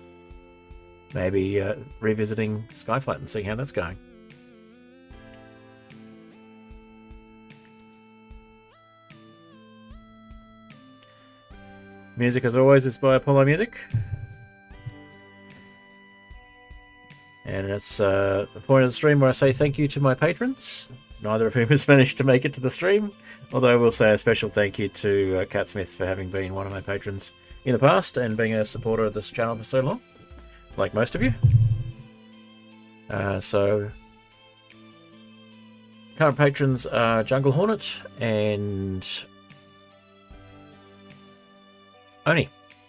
Maybe revisiting Skyflat and seeing how that's going. Music, as always, is by Apollo Music. And it's the point of the stream where I say thank you to my patrons, neither of whom has managed to make it to the stream. Although I will say a special thank you to Cat Smith for having been one of my patrons in the past and being a supporter of this channel for so long, like most of you. So, current patrons are Jungle Hornet and Oni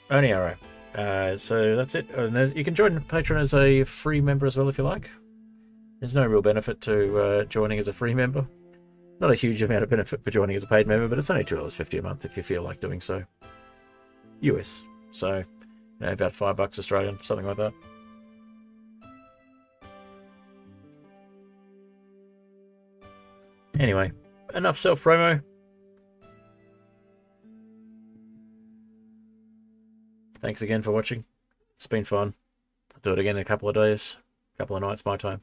Arrow. So that's it. And you can join Patreon as a free member as well if you like. There's no real benefit to joining as a free member. Not a huge amount of benefit for joining as a paid member, but it's only $2.50 a month if you feel like doing so. US. So, about $5 Australian, something like that. Anyway, enough self-promo. Thanks again for watching. It's been fun. I'll do it again in a couple of days, a couple of nights my time.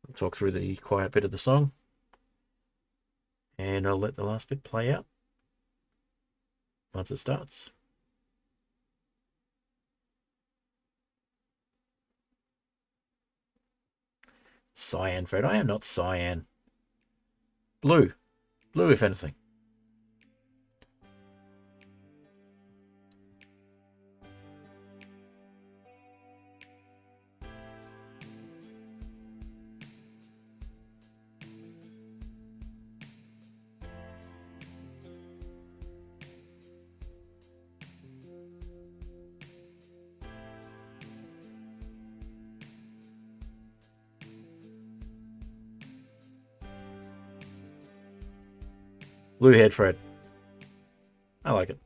I'll talk through the quiet bit of the song. And I'll let the last bit play out once it starts. Cyan, Fred. I am not cyan. Blue. Blue, if anything. Blue head, Fred. I like it.